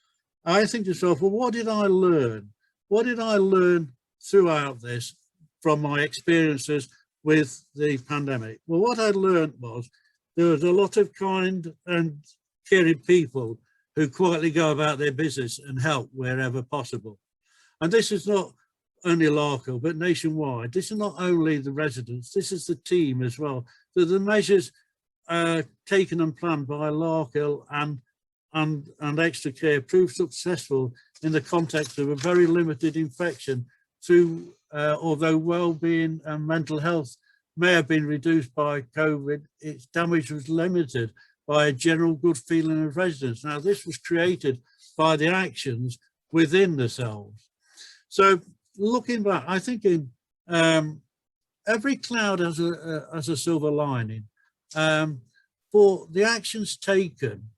I think to myself, well, what did I learn? What did I learn throughout this from my experiences with the pandemic? Well, what I learned was there was a lot of kind and caring people who quietly go about their business and help wherever possible. And this is not only Larkhill, but nationwide. This is not only the residents, this is the team as well. So the measures taken and planned by Larkhill and Extra Care proved successful in the context of a very limited infection through, although well-being and mental health may have been reduced by COVID, its damage was limited by a general good feeling of residents. Now, this was created by the actions within themselves. So looking back, I think in every cloud has a silver lining. For the actions taken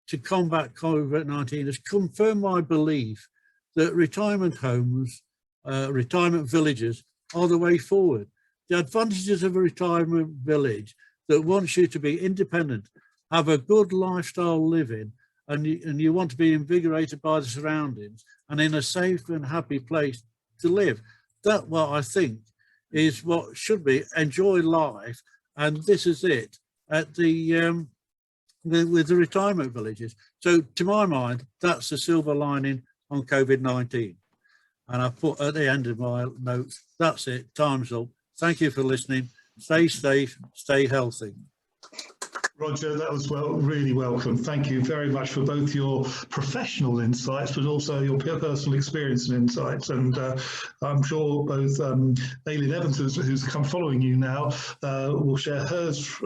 to combat COVID-19 has confirmed my belief that retirement homes, retirement villages are the way forward. The advantages of a retirement village that wants you to be independent, have a good lifestyle living, and you want to be invigorated by the surroundings and in a safe and happy place to live. That, what I think, is what should be enjoy life, and this is it at the with the retirement villages. So to my mind, that's the silver lining on COVID-19. And I put at the end of my notes, that's it, time's up. Thank you for listening. Stay safe, stay healthy. Roger, that was really welcome. Thank you very much for both your professional insights, but also your personal experience and insights. And I'm sure both Aileen Evans, who's come following you now, will share hers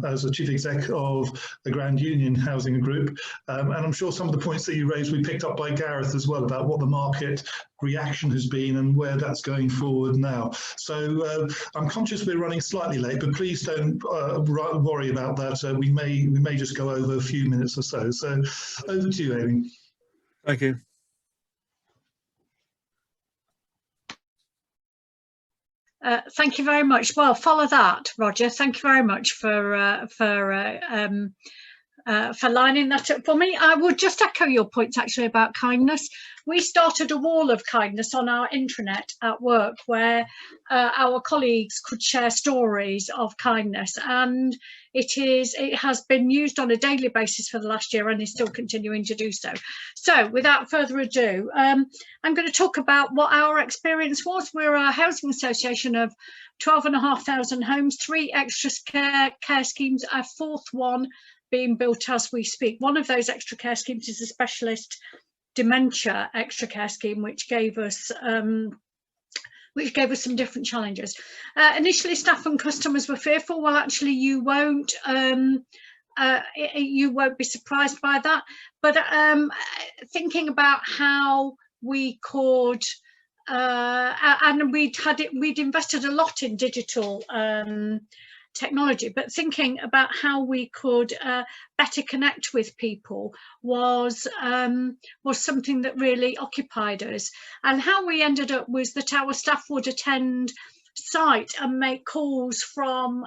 as a chief exec of the Grand Union Housing Group. And I'm sure some of the points that you raised we picked up by Gareth as well about what the market reaction has been and where that's going forward now. So I'm conscious we're running slightly late, but please don't worry about that. We may just go over a few minutes or so. So over to you, Amy. Thank you. Thank you very much. Well, follow that, Roger. Thank you very much for lining that up for me. I would just echo your points actually about kindness. We started a wall of kindness on our intranet at work where our colleagues could share stories of kindness, and it has been used on a daily basis for the last year and is still continuing to do so. So without further ado, I'm going to talk about what our experience was. We're a housing association of 12,500 homes, 3 extra care schemes, our 4th one being built as we speak. One of those extra care schemes is a specialist dementia extra care scheme, which gave us some different challenges. Initially, staff and customers were fearful. Well, actually, you won't be surprised by that. But thinking about how we could, and we'd invested a lot in digital technology, but thinking about how we could better connect with people was something that really occupied us. And how we ended up was that our staff would attend site and make calls from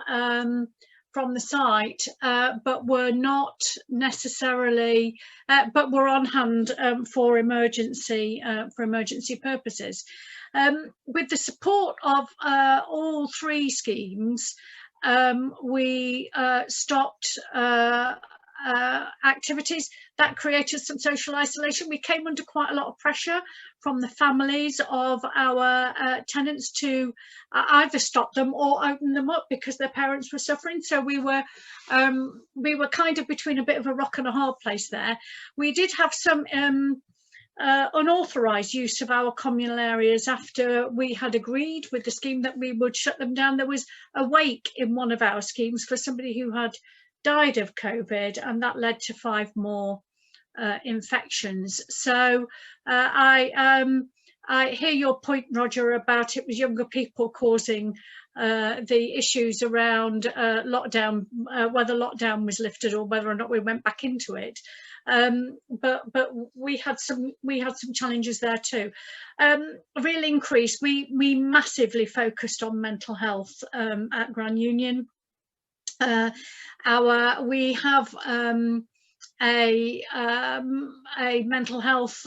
the site, but were not necessarily, but were on hand for emergency purposes. With the support of all three schemes, we stopped activities that created some social isolation. We came under quite a lot of pressure from the families of our tenants to either stop them or open them up because their parents were suffering. So we were kind of between a bit of a rock and a hard place there. We did have some unauthorised use of our communal areas after we had agreed with the scheme that we would shut them down. There was a wake in one of our schemes for somebody who had died of COVID, and that led to 5 more infections. So I hear your point, Roger, about it was younger people causing the issues around lockdown, whether lockdown was lifted or whether or not we went back into it. But we had some challenges there too. A real increase. We massively focused on mental health at Grand Union. We have a mental health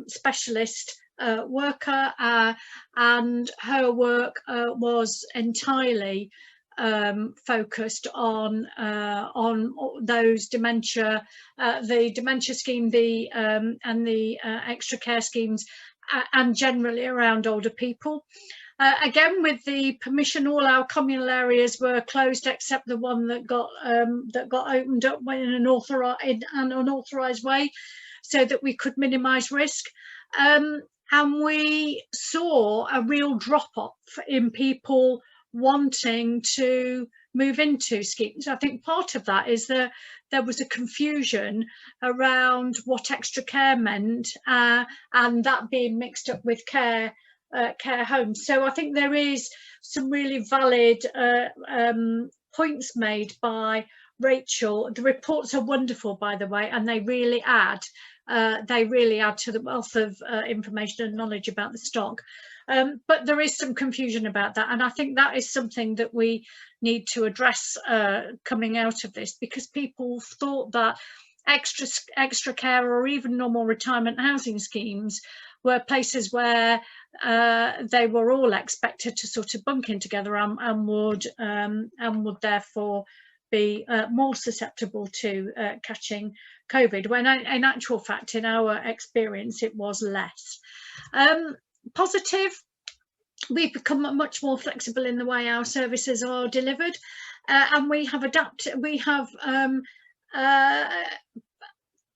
specialist worker, and her work was entirely focused on those dementia, the dementia scheme, and the extra care schemes, and generally around older people. Again, with the permission, all our communal areas were closed except the one that got opened up in an unauthorised way, so that we could minimise risk. And we saw a real drop-off in people wanting to move into schemes. I think part of that is that there was a confusion around what extra care meant, and that being mixed up with care homes. So I think there is some really valid points made by Rachel. The reports are wonderful, by the way, and they really add to the wealth of information and knowledge about the stock. But there is some confusion about that, and I think that is something that we need to address coming out of this, because people thought that extra care or even normal retirement housing schemes were places where they were all expected to sort of bunk in together and would therefore be more susceptible to catching COVID, when in actual fact, in our experience, it was less. Positive, we've become much more flexible in the way our services are delivered, and we have adapted. We have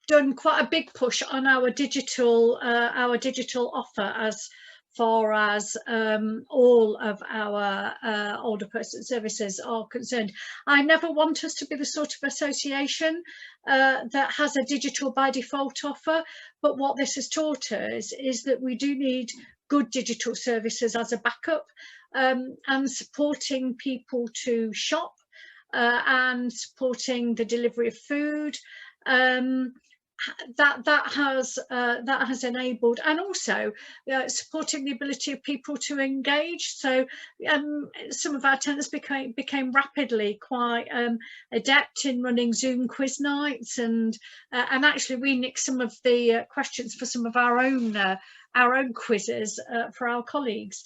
done quite a big push on our digital offer as far as all of our older person services are concerned. I never want us to be the sort of association that has a digital by default offer, but what this has taught us is that we do need good digital services as a backup, and supporting people to shop, and supporting the delivery of food. That has enabled, and also supporting the ability of people to engage. So some of our tenants became rapidly quite adept in running Zoom quiz nights, and actually we nicked some of the questions for some of our own quizzes for our colleagues.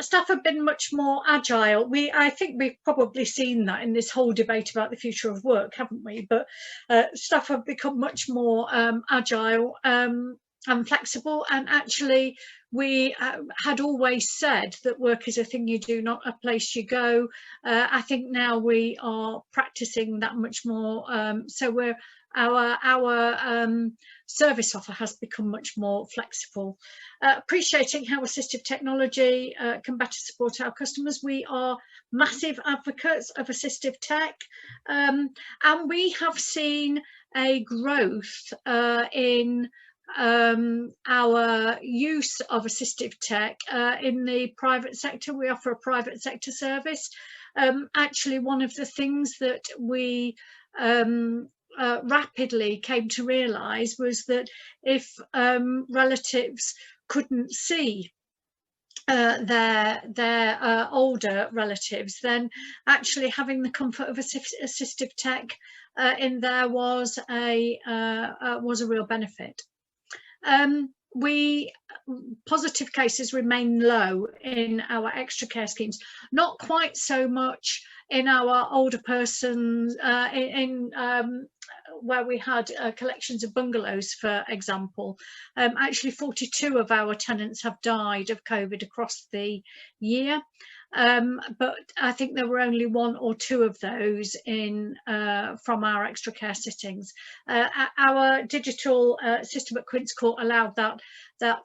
Staff have been much more agile. I think we've probably seen that in this whole debate about the future of work, haven't we? But staff have become much more agile. and flexible, and actually we had always said that work is a thing you do, not a place you go. I think now we are practicing that much more, so our service offer has become much more flexible. Appreciating how assistive technology can better support our customers. We are massive advocates of assistive tech, and we have seen a growth in our use of assistive tech in the private sector. We offer a private sector service. Actually, one of the things that we rapidly came to realise was that if relatives couldn't see their older relatives, then actually having the comfort of assistive tech in there was a real benefit. Positive cases remain low in our extra care schemes, not quite so much in our older persons, where we had collections of bungalows, for example. Actually 42 of our tenants have died of COVID across the year. But I think there were only 1 or 2 of those in from our extra care sittings. Our digital system at Quince Court allowed that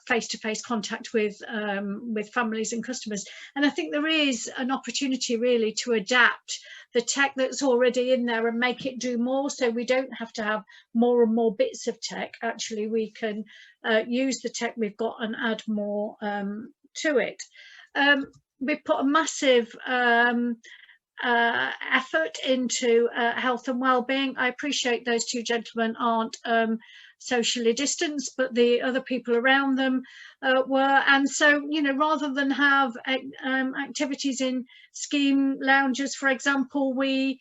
face-to-face contact with families and customers, and I think there is an opportunity really to adapt the tech that's already in there and make it do more, so we don't have to have more and more bits of tech. Actually, we can use the tech we've got and add more to it. We put a massive effort into health and well-being. I appreciate those 2 gentlemen aren't socially distanced, but the other people around them were, and so, you know, rather than have activities in scheme lounges, for example, we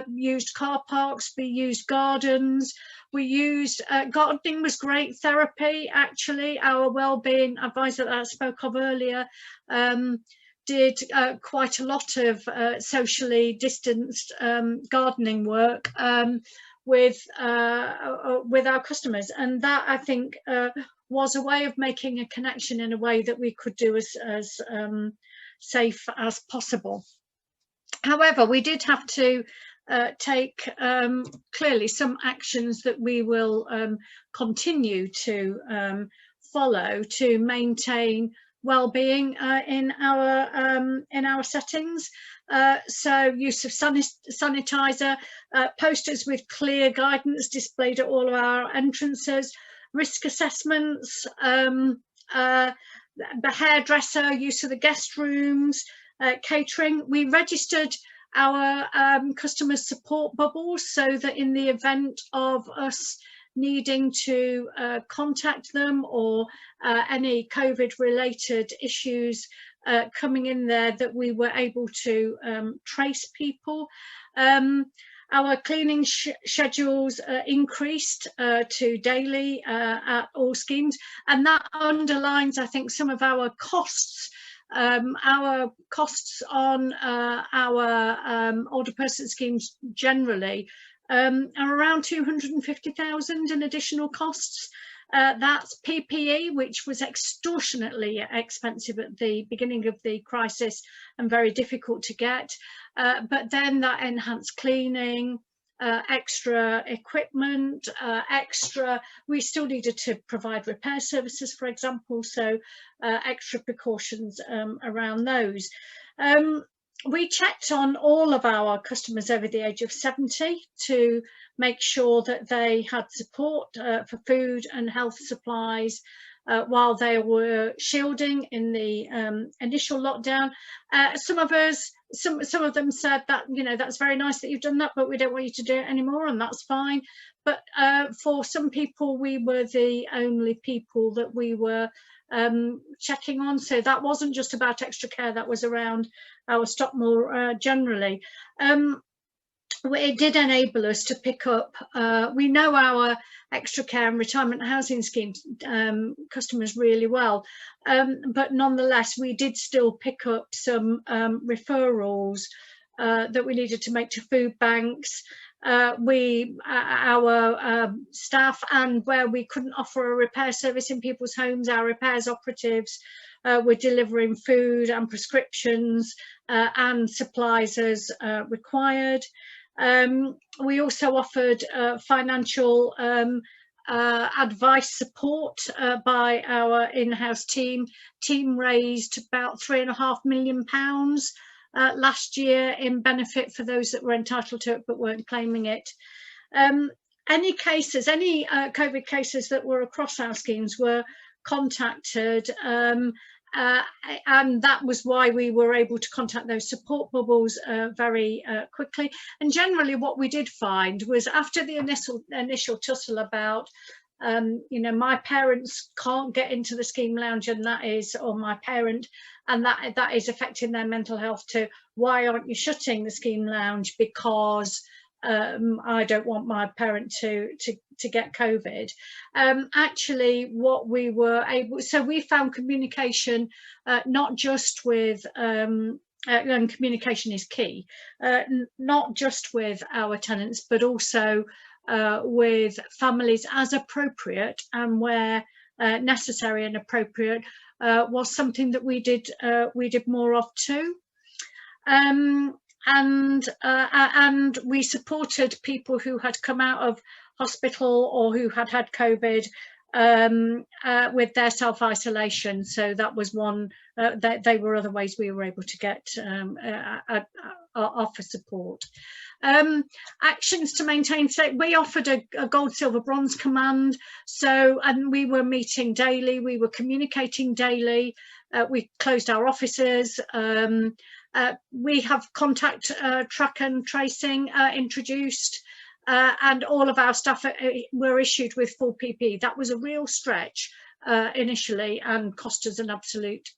used car parks, we used gardens, we used gardening was great therapy. Actually, our wellbeing advisor that I spoke of earlier did quite a lot of socially distanced gardening work with our customers, and that, I think, was a way of making a connection in a way that we could do as safe as possible. However, we did have to take clearly some actions that we will continue to follow to maintain well-being in our settings. So use of sanitizer, posters with clear guidance displayed at all of our entrances, risk assessments, the hairdresser, use of the guest rooms, catering. We registered our customer support bubbles so that in the event of us needing to contact them or any COVID related issues coming in there, that we were able to trace people. Our cleaning schedules increased to daily at all schemes, and that underlines, I think, some of our costs. Our costs on our older person schemes generally are around 250,000 in additional costs. That's PPE, which was extortionately expensive at the beginning of the crisis and very difficult to get. But then that enhanced cleaning, extra equipment, we still needed to provide repair services, for example, so extra precautions around those. We checked on all of our customers over the age of 70 to make sure that they had support for food and health supplies while they were shielding in the initial lockdown. Some of them said that, you know, that's very nice that you've done that, but we don't want you to do it anymore, and that's fine. But for some people, we were the only people that we were checking on, so that wasn't just about extra care, that was around our stock more generally. It did enable us to pick up, we know our extra care and retirement housing schemes customers really well, but nonetheless we did still pick up some referrals that we needed to make to food banks, our staff, and where we couldn't offer a repair service in people's homes, our repairs operatives were delivering food and prescriptions and supplies as required. We also offered financial advice support by our in-house team. Team raised about £3.5 million last year in benefit for those that were entitled to it but weren't claiming it. Any cases, any COVID cases that were across our schemes were contacted, and that was why we were able to contact those support bubbles very quickly. And generally what we did find was, after the initial tussle about you know, my parents can't get into the scheme lounge, and that is, or my parent, and that is affecting their mental health too. Why aren't you shutting the scheme lounge? Because I don't want my parent to get COVID. Actually, what we were able, so we found communication, not just with, and communication is key, not just with our tenants, but also with families as appropriate, and where necessary and appropriate, was something that we did more of too. And we supported people who had come out of hospital or who had had COVID with their self-isolation. So that was one, they were other ways we were able to get offer support. Actions to maintain, so we offered a gold, silver, bronze command. So, and we were meeting daily, we were communicating daily. We closed our offices. We have contact track and tracing introduced, and all of our staff were issued with full PPE. That was a real stretch initially, and cost us an absolute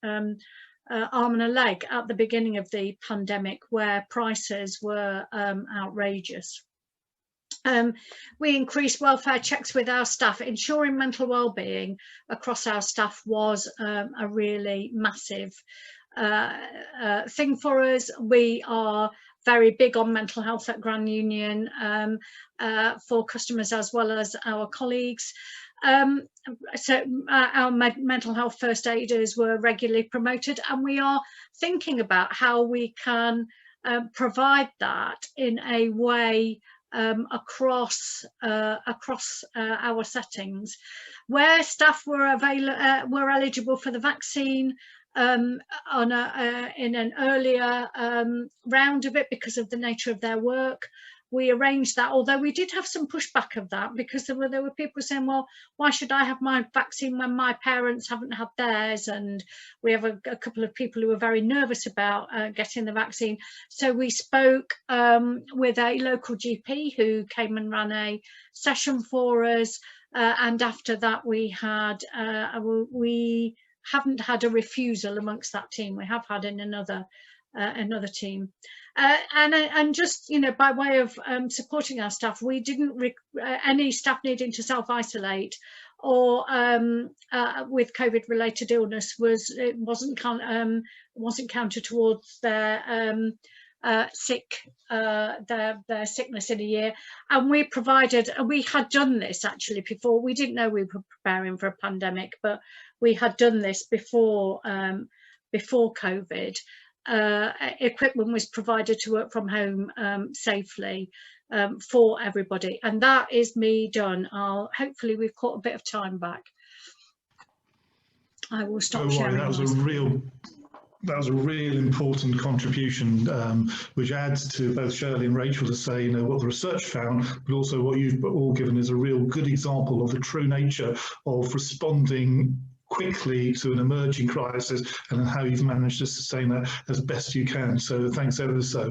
arm and a leg at the beginning of the pandemic, where prices were outrageous. We increased welfare checks with our staff. Ensuring mental well-being across our staff was a really massive thing for us. We are very big on mental health at Grand Union for customers as well as our colleagues. So our mental health first aiders were regularly promoted, and we are thinking about how we can provide that in a way across our settings, where staff were eligible for the vaccine in an earlier round of it because of the nature of their work. We arranged that, although we did have some pushback of that, because there were people saying, well, why should I have my vaccine when my parents haven't had theirs? And we have a couple of people who were very nervous about getting the vaccine. So we spoke with a local GP who came and ran a session for us, and after that we haven't had a refusal amongst that team. We have had in another team. And just, you know, by way of supporting our staff, we didn't any staff needing to self-isolate or with COVID-related illness wasn't counted towards their their sickness in a year. And we had done this actually before. We didn't know we were preparing for a pandemic, but we had done this before COVID. Equipment was provided to work from home safely for everybody, and that is me done. Hopefully we've caught a bit of time back. I will stop sharing. That was a real important contribution, which adds to both Shirley and Rachel to say, you know, what the research found, but also what you've all given is a real good example of the true nature of responding quickly to an emerging crisis, and how you've managed to sustain that as best you can. So thanks ever so.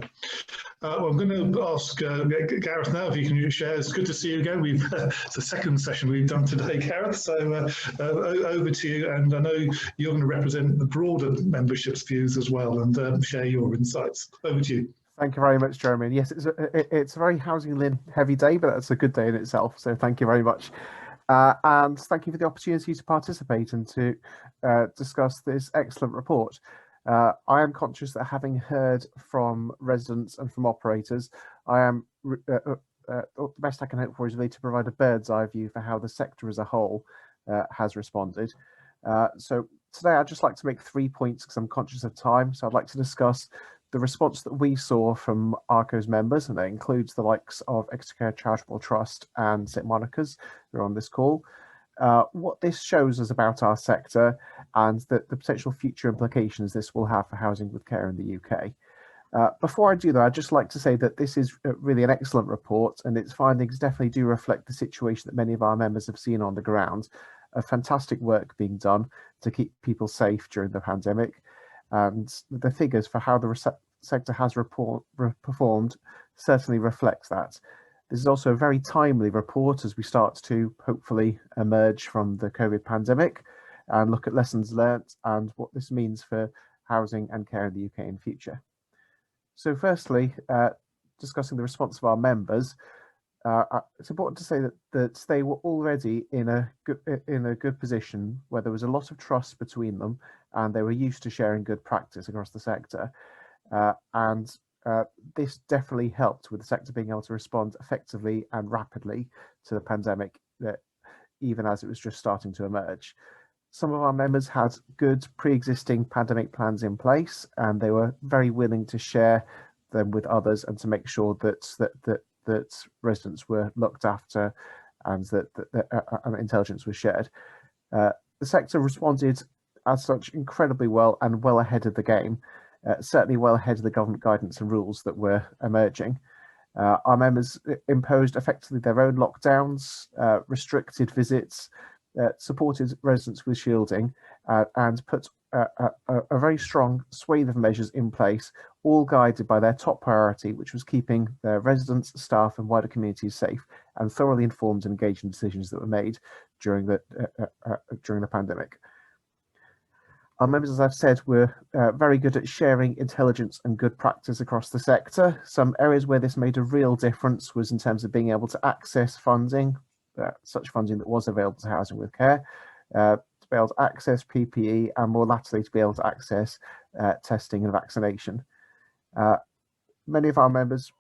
Well, I'm going to ask Gareth now if you can share. It's good to see you again. It's the second session we've done today, Gareth. So over to you, and I know you're going to represent the broader membership's views as well, and share your insights. Over to you. Thank you very much, Jeremy. Yes, it's a very housing heavy day, but that's a good day in itself. So thank you very much. And thank you for the opportunity to participate and to discuss this excellent report. I am conscious that, having heard from residents and from operators, I am the best I can hope for is really to provide a bird's eye view for how the sector as a whole has responded. So today I'd just like to make 3 points because I'm conscious of time. So I'd like to discuss the response that we saw from ARCO's members, and that includes the likes of Exeter Charitable Trust and St Monica's who are on this call. What this shows us about our sector and the potential future implications this will have for housing with care in the UK. Before I do that, I'd just like to say that this is really an excellent report, and its findings definitely do reflect the situation that many of our members have seen on the ground. Fantastic work being done to keep people safe during the pandemic, and the figures for how the sector has performed certainly reflects that. This is also a very timely report as we start to hopefully emerge from the COVID pandemic and look at lessons learnt and what this means for housing and care in the UK in future. So firstly, discussing the response of our members, it's important to say that they were already in a good position where there was a lot of trust between them, and they were used to sharing good practice across the sector. This definitely helped with the sector being able to respond effectively and rapidly to the pandemic, even as it was just starting to emerge. Some of our members had good pre-existing pandemic plans in place, and they were very willing to share them with others and to make sure that residents were looked after and that intelligence was shared. The sector responded as such incredibly well and well ahead of the game, certainly well ahead of the government guidance and rules that were emerging. Our members imposed effectively their own lockdowns, restricted visits, supported residents with shielding, and put a very strong swathe of measures in place, all guided by their top priority, which was keeping their residents, staff and wider communities safe and thoroughly informed and engaged in decisions that were made during the pandemic. Our members, as I've said, were very good at sharing intelligence and good practice across the sector. Some areas where this made a real difference was in terms of being able to access funding, such funding that was available to housing with care, to be able to access PPE, and more latterly to be able to access testing and vaccination. Many of our members,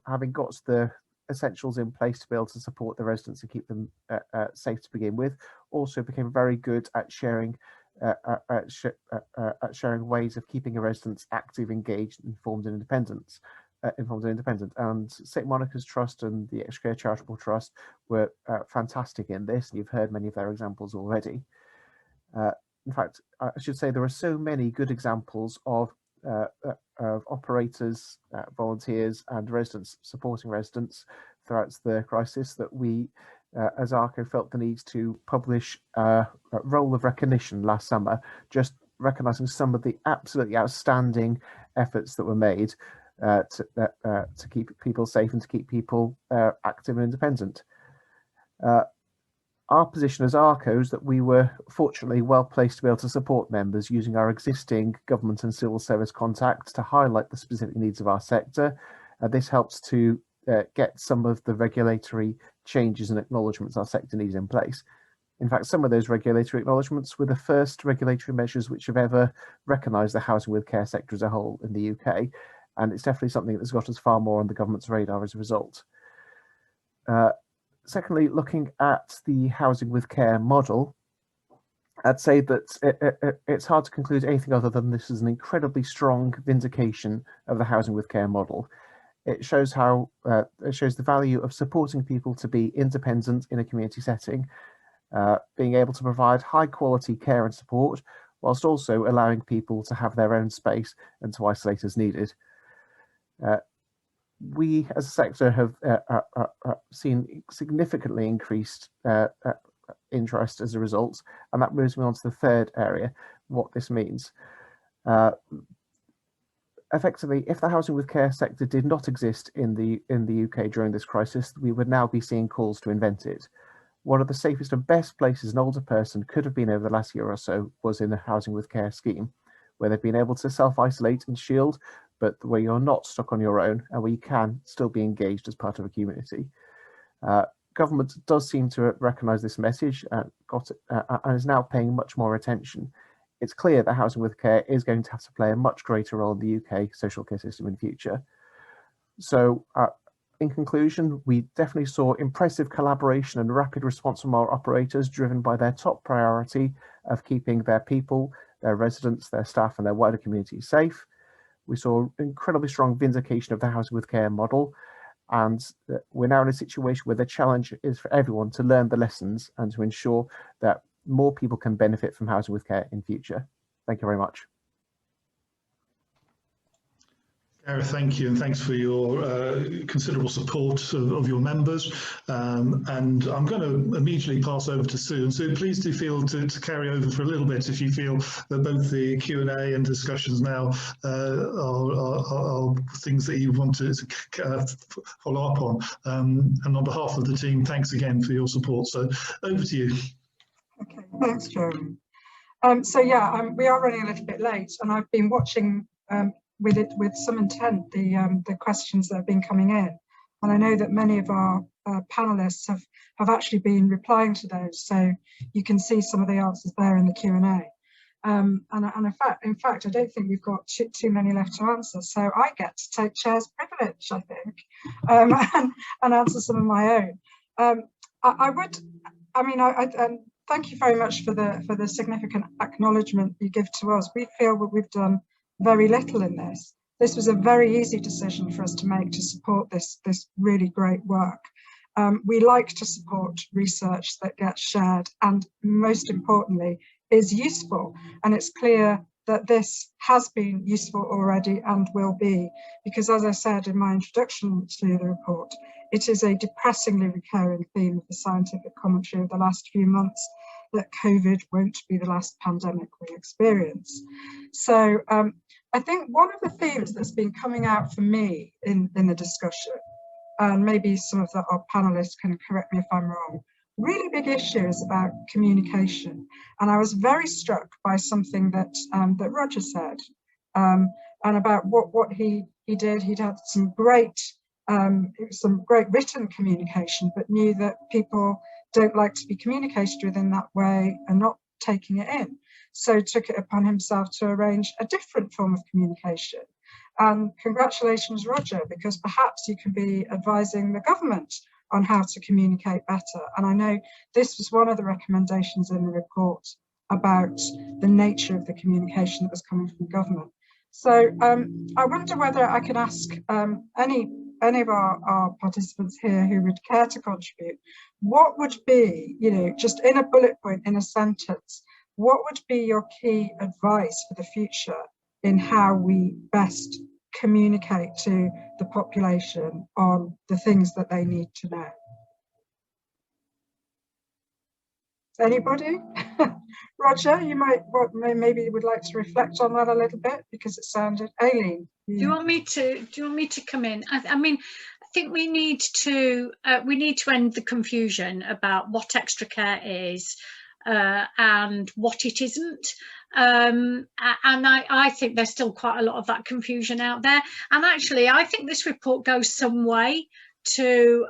having got the essentials in place to be able to support the residents and keep them safe to begin with, also became very good at sharing ways of keeping the residents active, engaged, informed and independent. And St Monica's Trust and the Exeter Charitable Trust were fantastic in this, and you've heard many of their examples already. In fact, I should say there are so many good examples of operators, volunteers and residents supporting residents throughout the crisis that we as ARCO felt the need to publish a roll of recognition last summer, just recognising some of the absolutely outstanding efforts that were made to keep people safe and to keep people active and independent. Our position as ARCOs that we were fortunately well placed to be able to support members using our existing government and civil service contacts to highlight the specific needs of our sector. This helps to get some of the regulatory changes and acknowledgements our sector needs in place. In fact, some of those regulatory acknowledgements were the first regulatory measures which have ever recognised the housing with care sector as a whole in the UK, and it's definitely something that's got us far more on the government's radar as a result. Secondly, looking at the housing with care model, I'd say that it's hard to conclude anything other than this is an incredibly strong vindication of the housing with care model. It shows how it shows the value of supporting people to be independent in a community setting, being able to provide high quality care and support, whilst also allowing people to have their own space and to isolate as needed. We as a sector have seen significantly increased interest as a result, and that moves me on to the third area, what this means. Effectively, if the housing with care sector did not exist in the UK during this crisis, we would now be seeing calls to invent it. One of the safest and best places an older person could have been over the last year or so was in a housing with care scheme, where they've been able to self-isolate and shield, but where you're not stuck on your own and where you can still be engaged as part of a community. Government does seem to recognise this message and is now paying much more attention. It's clear that housing with care is going to have to play a much greater role in the UK social care system in future. So in conclusion, we definitely saw impressive collaboration and rapid response from our operators, driven by their top priority of keeping their people, their residents, their staff and their wider community safe. We saw incredibly strong vindication of the Housing with Care model, and we're now in a situation where the challenge is for everyone to learn the lessons and to ensure that more people can benefit from Housing with Care in future. Thank you very much. Gareth, thank you, and thanks for your considerable support of your members. And I'm going to immediately pass over to Sue. And Sue, please do feel to carry over for a little bit if you feel that both the Q&A and discussions now are things that you want to follow up on. And on behalf of the team, thanks again for your support. So over to you. Okay, thanks, Jeremy. So yeah, we are running a little bit late, and I've been watching with some intent the questions that have been coming in, and I know that many of our panelists have actually been replying to those, so you can see some of the answers there in the Q&A. And in fact, I don't think we've got too many left to answer, so I get to take chair's privilege, I think, and answer some of my own. Thank you very much for the significant acknowledgement you give to us. We feel that we've done very little in this. This was a very easy decision for us to make to support this really great work. We like to support research that gets shared and, most importantly, is useful. And it's clear that this has been useful already and will be, because as I said in my introduction to the report, it is a depressingly recurring theme of the scientific commentary of the last few months that COVID won't be the last pandemic we experience. So I think one of the themes that's been coming out for me in the discussion, and maybe some of our panelists can correct me if I'm wrong, really big issue is about communication. And I was very struck by something that that Roger said, and about what he did. He'd had some great written communication, but knew that people don't like to be communicated with in that way and not taking it in. So took it upon himself to arrange a different form of communication. And congratulations, Roger, because perhaps you can be advising the government on how to communicate better. And I know this was one of the recommendations in the report about the nature of the communication that was coming from government. So I wonder whether I can ask any of our participants here who would care to contribute, what would be, just in a bullet point, in a sentence, what would be your key advice for the future in how we best communicate to the population on the things that they need to know? Anybody? Roger, you maybe you would like to reflect on that a little bit, because it sounded. Aileen, do you want me to come in? I mean, I think we need to end the confusion about what extra care is and what it isn't. And I think there's still quite a lot of that confusion out there. And actually, I think this report goes some way to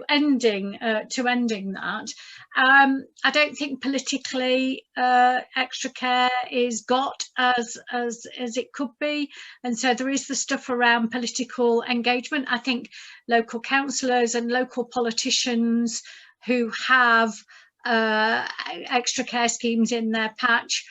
ending that. I don't think politically extra care is got as it could be, and so there is the stuff around political engagement. I think local councillors and local politicians who have extra care schemes in their patch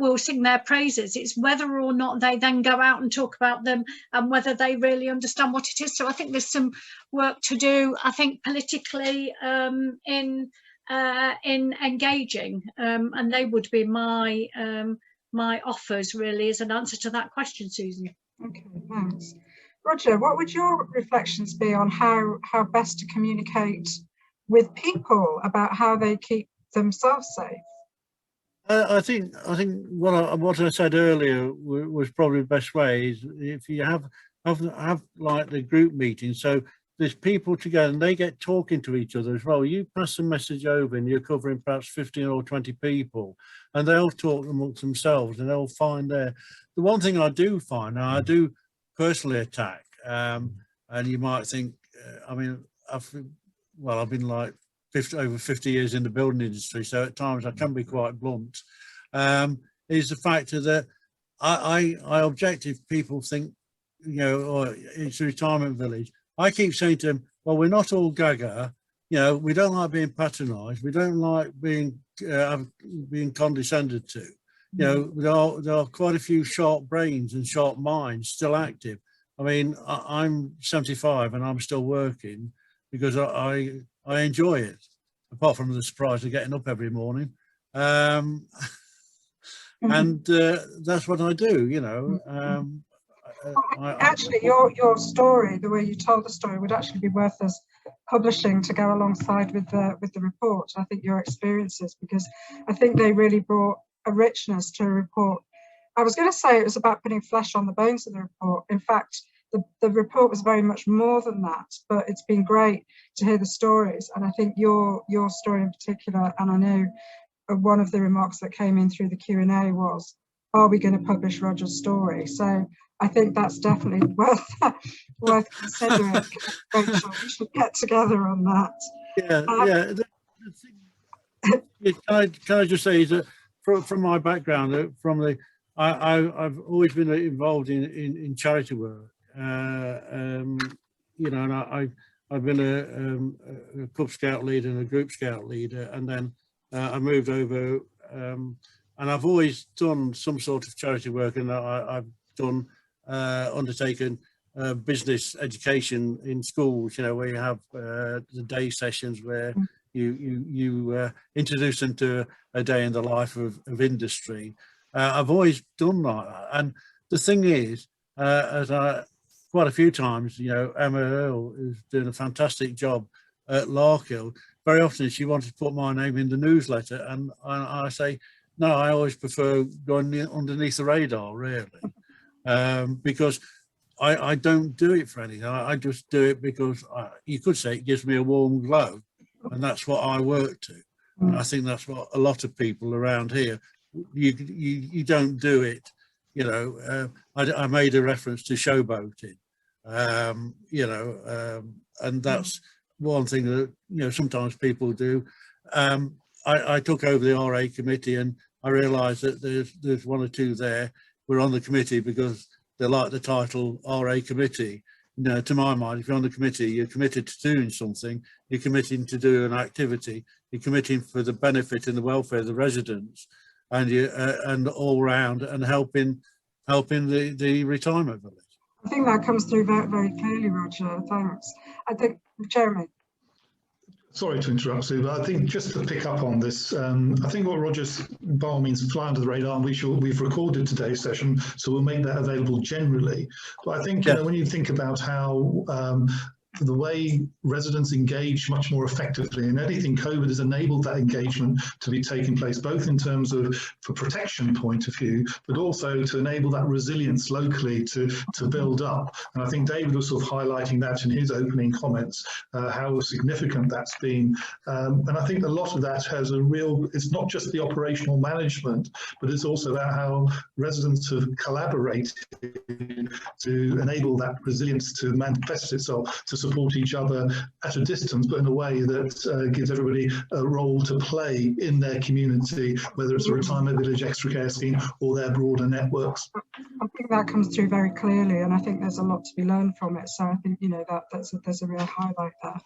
will sing their praises. It's whether or not they then go out and talk about them and whether they really understand what it is. So I think there's some work to do, I think, politically in engaging, and they would be my offers really as an answer to that question, Susan. Okay, thanks. Roger, what would your reflections be on how best to communicate with people about how they keep themselves safe? I think what I said earlier was probably the best way. Is if you have like the group meeting, so there's people together and they get talking to each other as well. You pass the message over and you're covering perhaps 15 or 20 people, and they'll talk amongst themselves and they'll find the one thing I do find, and I do personally attack, and you might think, I mean, I've been like over 50 years in the building industry, so at times I can be quite blunt, is the factor that I object if people think, it's a retirement village, I keep saying to them, well, we're not all gaga. You know, we don't like being patronised. We don't like being condescended to. You know, there are quite a few sharp brains and sharp minds still active. I mean, I'm 75 and I'm still working because I enjoy it, apart from the surprise of getting up every morning. And that's what I do, you know. Actually, your story, the way you told the story, would actually be worth us publishing to go alongside with the report. I think your experiences, because I think they really brought a richness to a report. I was going to say it was about putting flesh on the bones of the report. In fact, the report was very much more than that, but it's been great to hear the stories. And I think your story in particular, and I know one of the remarks that came in through the Q&A was, are we going to publish Roger's story? So I think that's definitely worth considering. Rachel, we should get together on that. Can I just say that from my background, I've always been involved in charity work. You know, and I've been a Cub Scout leader and a Group Scout leader, and then I moved over, and I've always done some sort of charity work, and I've done undertaken business education in schools. You know, where you have the day sessions where you introduce them to a day in the life of industry. I've always done that, and the thing is, quite a few times, you know, Emma Earle is doing a fantastic job at Larkhill. Very often she wanted to put my name in the newsletter, and I say, no, I always prefer going underneath the radar, really, because I don't do it for anything. I just do it because you could say it gives me a warm glow, and that's what I work to. And I think that's what a lot of people around here, you don't do it. You know, I made a reference to showboating, you know, and that's one thing that, you know, sometimes people do. I took over the RA committee, and I realised that there's one or two there. We're on the committee because they like the title RA committee. You know, to my mind, if you're on the committee, you're committed to doing something. You're committing to do an activity. You're committing for the benefit and the welfare of the residents, and and all round, and helping the retirement village. I think that comes through very, very clearly, Roger. Thanks. I think, Jeremy. Sorry to interrupt, Sue, but I think just to pick up on this, I think what Roger's by all means fly under the radar, and we've recorded today's session, so we'll make that available generally. But I think, you know, when you think about how the way residents engage much more effectively, and anything COVID has enabled that engagement to be taking place, both in terms of for protection point of view, but also to enable that resilience locally to build up. And I think David was sort of highlighting that in his opening comments, how significant that's been. And I think a lot of that has a real, it's not just the operational management, but it's also about how residents have collaborated to enable that resilience to manifest itself, to support each other at a distance, but in a way that gives everybody a role to play in their community, whether it's a retirement village, extra care scheme, or their broader networks. I think that comes through very clearly, and I think there's a lot to be learned from it. So I think, you know, there's a real highlight there.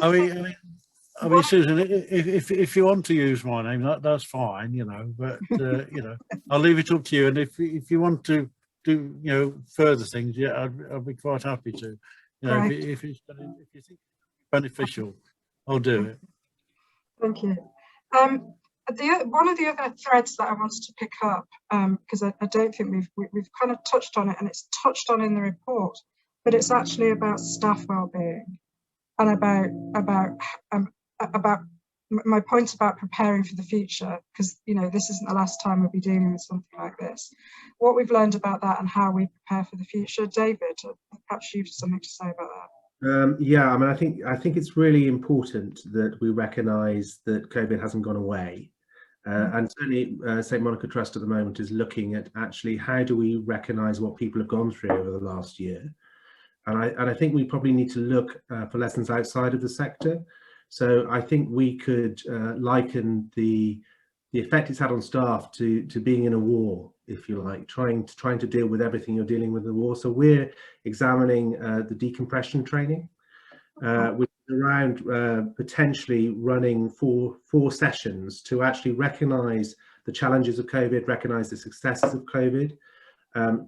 I mean, Susan, if you want to use my name, that's fine, you know. But you know, I'll leave it up to you. And if you want to do, you know, further things, yeah, I'd be quite happy to. You know, right. if you think it's beneficial, I'll do it. Thank you. One of the other threads that I wanted to pick up, because I don't think we've kind of touched on it, and it's touched on in the report, but it's actually about staff well-being, and about my point about preparing for the future, because, you know, this isn't the last time we'll be dealing with something like this. What we've learned about that and how we prepare for the future. David, perhaps you've something to say about that. Yeah, I mean, I think it's really important that we recognise that COVID hasn't gone away, and certainly St Monica Trust at the moment is looking at actually how do we recognise what people have gone through over the last year, and I think we probably need to look for lessons outside of the sector. So I think we could liken the effect it's had on staff to being in a war if you like, trying to deal with everything you're dealing with in the war. So we're examining the decompression training, which is around potentially running four sessions to actually recognise the challenges of COVID, recognise the successes of COVID,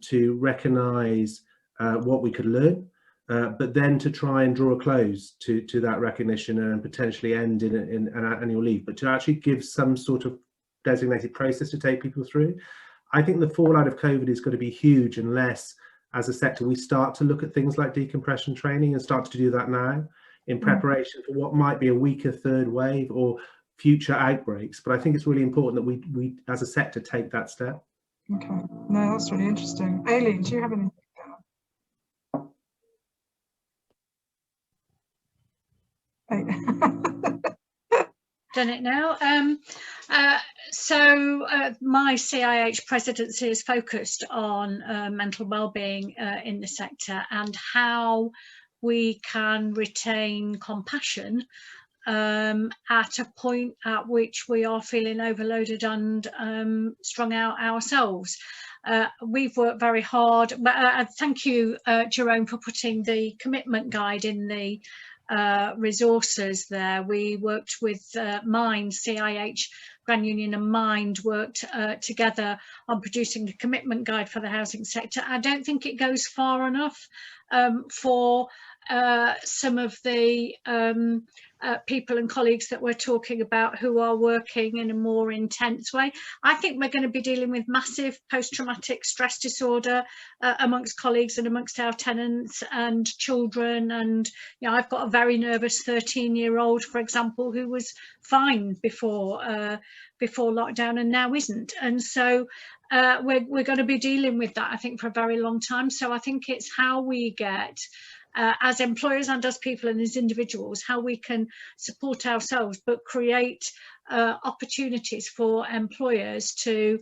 to recognise what we could learn, but then to try and draw a close to that recognition and potentially end in an annual leave, but to actually give some sort of designated process to take people through. I think the fallout of COVID is going to be huge unless, as a sector, we start to look at things like decompression training and start to do that now in preparation for what might be a weaker third wave or future outbreaks. But I think it's really important that we as a sector take that step. Okay, no, that's really interesting. Aileen, do you have anything? Done it now. My CIH presidency is focused on mental wellbeing in the sector and how we can retain compassion at a point at which we are feeling overloaded and strung out ourselves. We've worked very hard. Thank you, Jerome, for putting the commitment guide in the resources there. We worked with Mind, CIH, Grand Union and Mind worked together on producing a commitment guide for the housing sector. I don't think it goes far enough for some of the people and colleagues that we're talking about who are working in a more intense way. I think we're going to be dealing with massive post-traumatic stress disorder amongst colleagues and amongst our tenants and children. And you know, I've got a very nervous 13-year-old, for example, who was fine before lockdown and now isn't. And so we're going to be dealing with that, I think, for a very long time. So I think it's how we get as employers and as people and as individuals, how we can support ourselves but create opportunities for employers to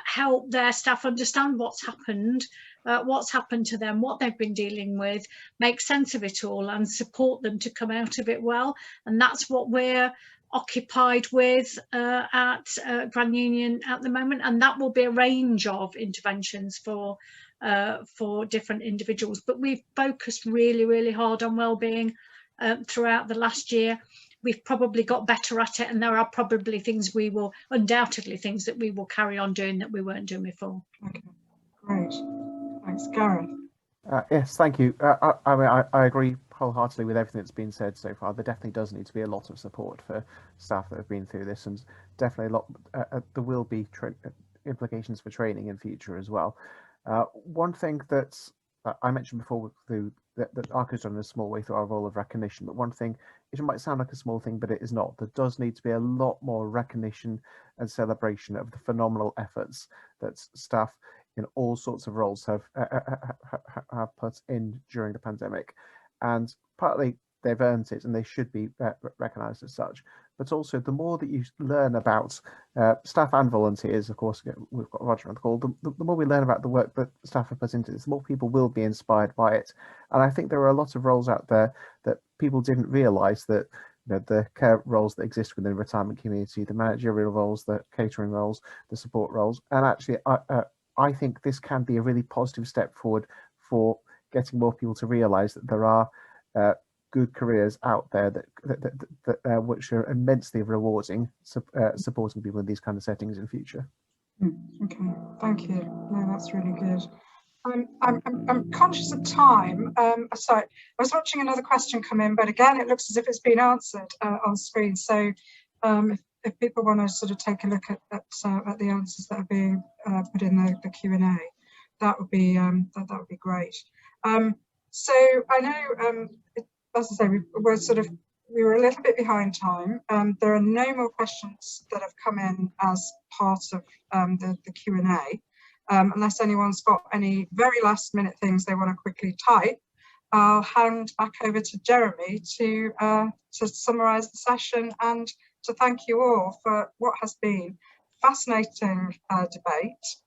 help their staff understand what's happened to them, what they've been dealing with, make sense of it all and support them to come out of it well. And that's what we're occupied with at Grand Union at the moment, and that will be a range of interventions for different individuals. But we've focused really hard on wellbeing throughout the last year. We've probably got better at it, and there are probably things undoubtedly things that we will carry on doing that we weren't doing before. Okay, great. Thanks, Gareth. Yes, thank you. I agree wholeheartedly with everything that's been said so far. There definitely does need to be a lot of support for staff that have been through this, and definitely there will be implications for training in future as well. One thing that I mentioned before that ARC has done in a small way through our role of recognition, but one thing, it might sound like a small thing, but it is not. There does need to be a lot more recognition and celebration of the phenomenal efforts that staff in all sorts of roles have put in during the pandemic, and partly they've earned it and they should be recognised as such. But also, the more that you learn about staff and volunteers, of course, we've got Roger on the call, the more we learn about the work that staff have put into this, the more people will be inspired by it. And I think there are a lot of roles out there that people didn't realise, that the care roles that exist within the retirement community, the managerial roles, the catering roles, the support roles. And actually, I think this can be a really positive step forward for getting more people to realise that there are good careers out there that which are immensely rewarding, supporting people in these kind of settings in future. Okay, thank you. No, that's really good. I'm conscious of time. Sorry, I was watching another question come in, but again, it looks as if it's been answered on screen. So if people want to sort of take a look at the answers that are being put in the Q&A, that would be great. So I know, as I say, we were a little bit behind time. There are no more questions that have come in as part of the Q&A, unless anyone's got any very last minute things they want to quickly type. I'll hand back over to Jeremy to summarise the session and to thank you all for what has been fascinating debate.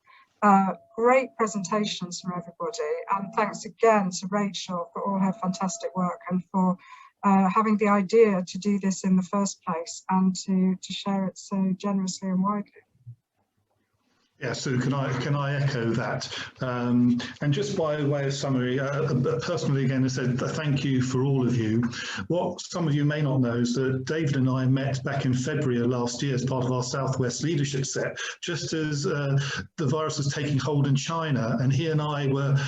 Great presentations from everybody, and thanks again to Rachel for all her fantastic work and for having the idea to do this in the first place and to share it so generously and widely. Yeah, Sue, can I echo that? And just by way of summary, personally again, I said thank you for all of you. What some of you may not know is that David and I met back in February of last year as part of our Southwest Leadership Set, just as the virus was taking hold in China, and he and I were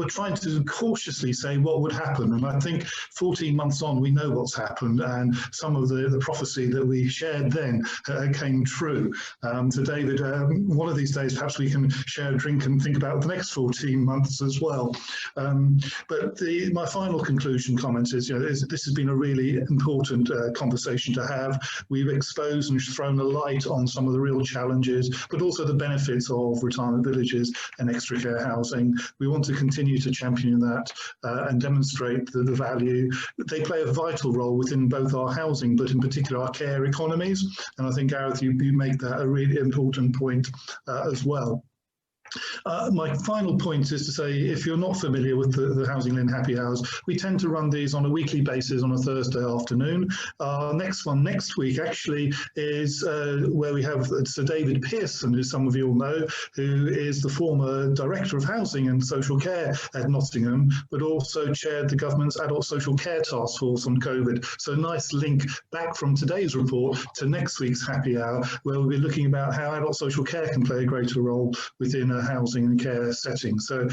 trying to cautiously say what would happen. And I think 14 months on, we know what's happened, and some of the prophecy that we shared then came true. So David, one of these days, perhaps we can share a drink and think about the next 14 months as well. But my final conclusion comment is, this has been a really important conversation to have. We've exposed and thrown a light on some of the real challenges, but also the benefits of retirement villages and extra care housing. We want to continue to champion that and demonstrate the value. They play a vital role within both our housing, but in particular our care economies. And I think, Gareth, you make that a really important point as well. My final point is to say, if you're not familiar with the Housing Lynn Happy Hours, we tend to run these on a weekly basis on a Thursday afternoon. Our next one next week actually is where we have Sir David Pearson, who some of you will know, who is the former Director of Housing and Social Care at Nottingham, but also chaired the government's Adult Social Care Task Force on COVID. So a nice link back from today's report to next week's Happy Hour, where we'll be looking about how adult social care can play a greater role within a housing and care setting. So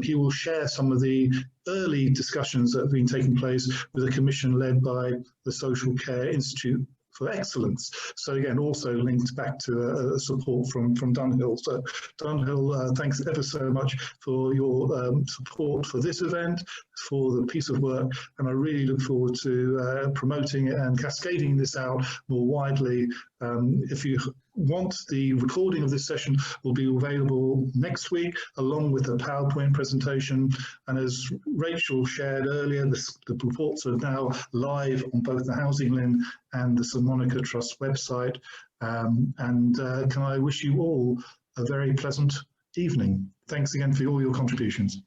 he will share some of the early discussions that have been taking place with a commission led by the Social Care Institute for Excellence. So again, also linked back to support from Dunhill. So Dunhill, thanks ever so much for your support for this event, for the piece of work, and I really look forward to promoting it and cascading this out more widely. If you want, the recording of this session will be available next week, along with a PowerPoint presentation. And as Rachel shared earlier, the reports are now live on both the Housing Lynn and the St Monica Trust website. Can I wish you all a very pleasant evening. Thanks again for all your contributions.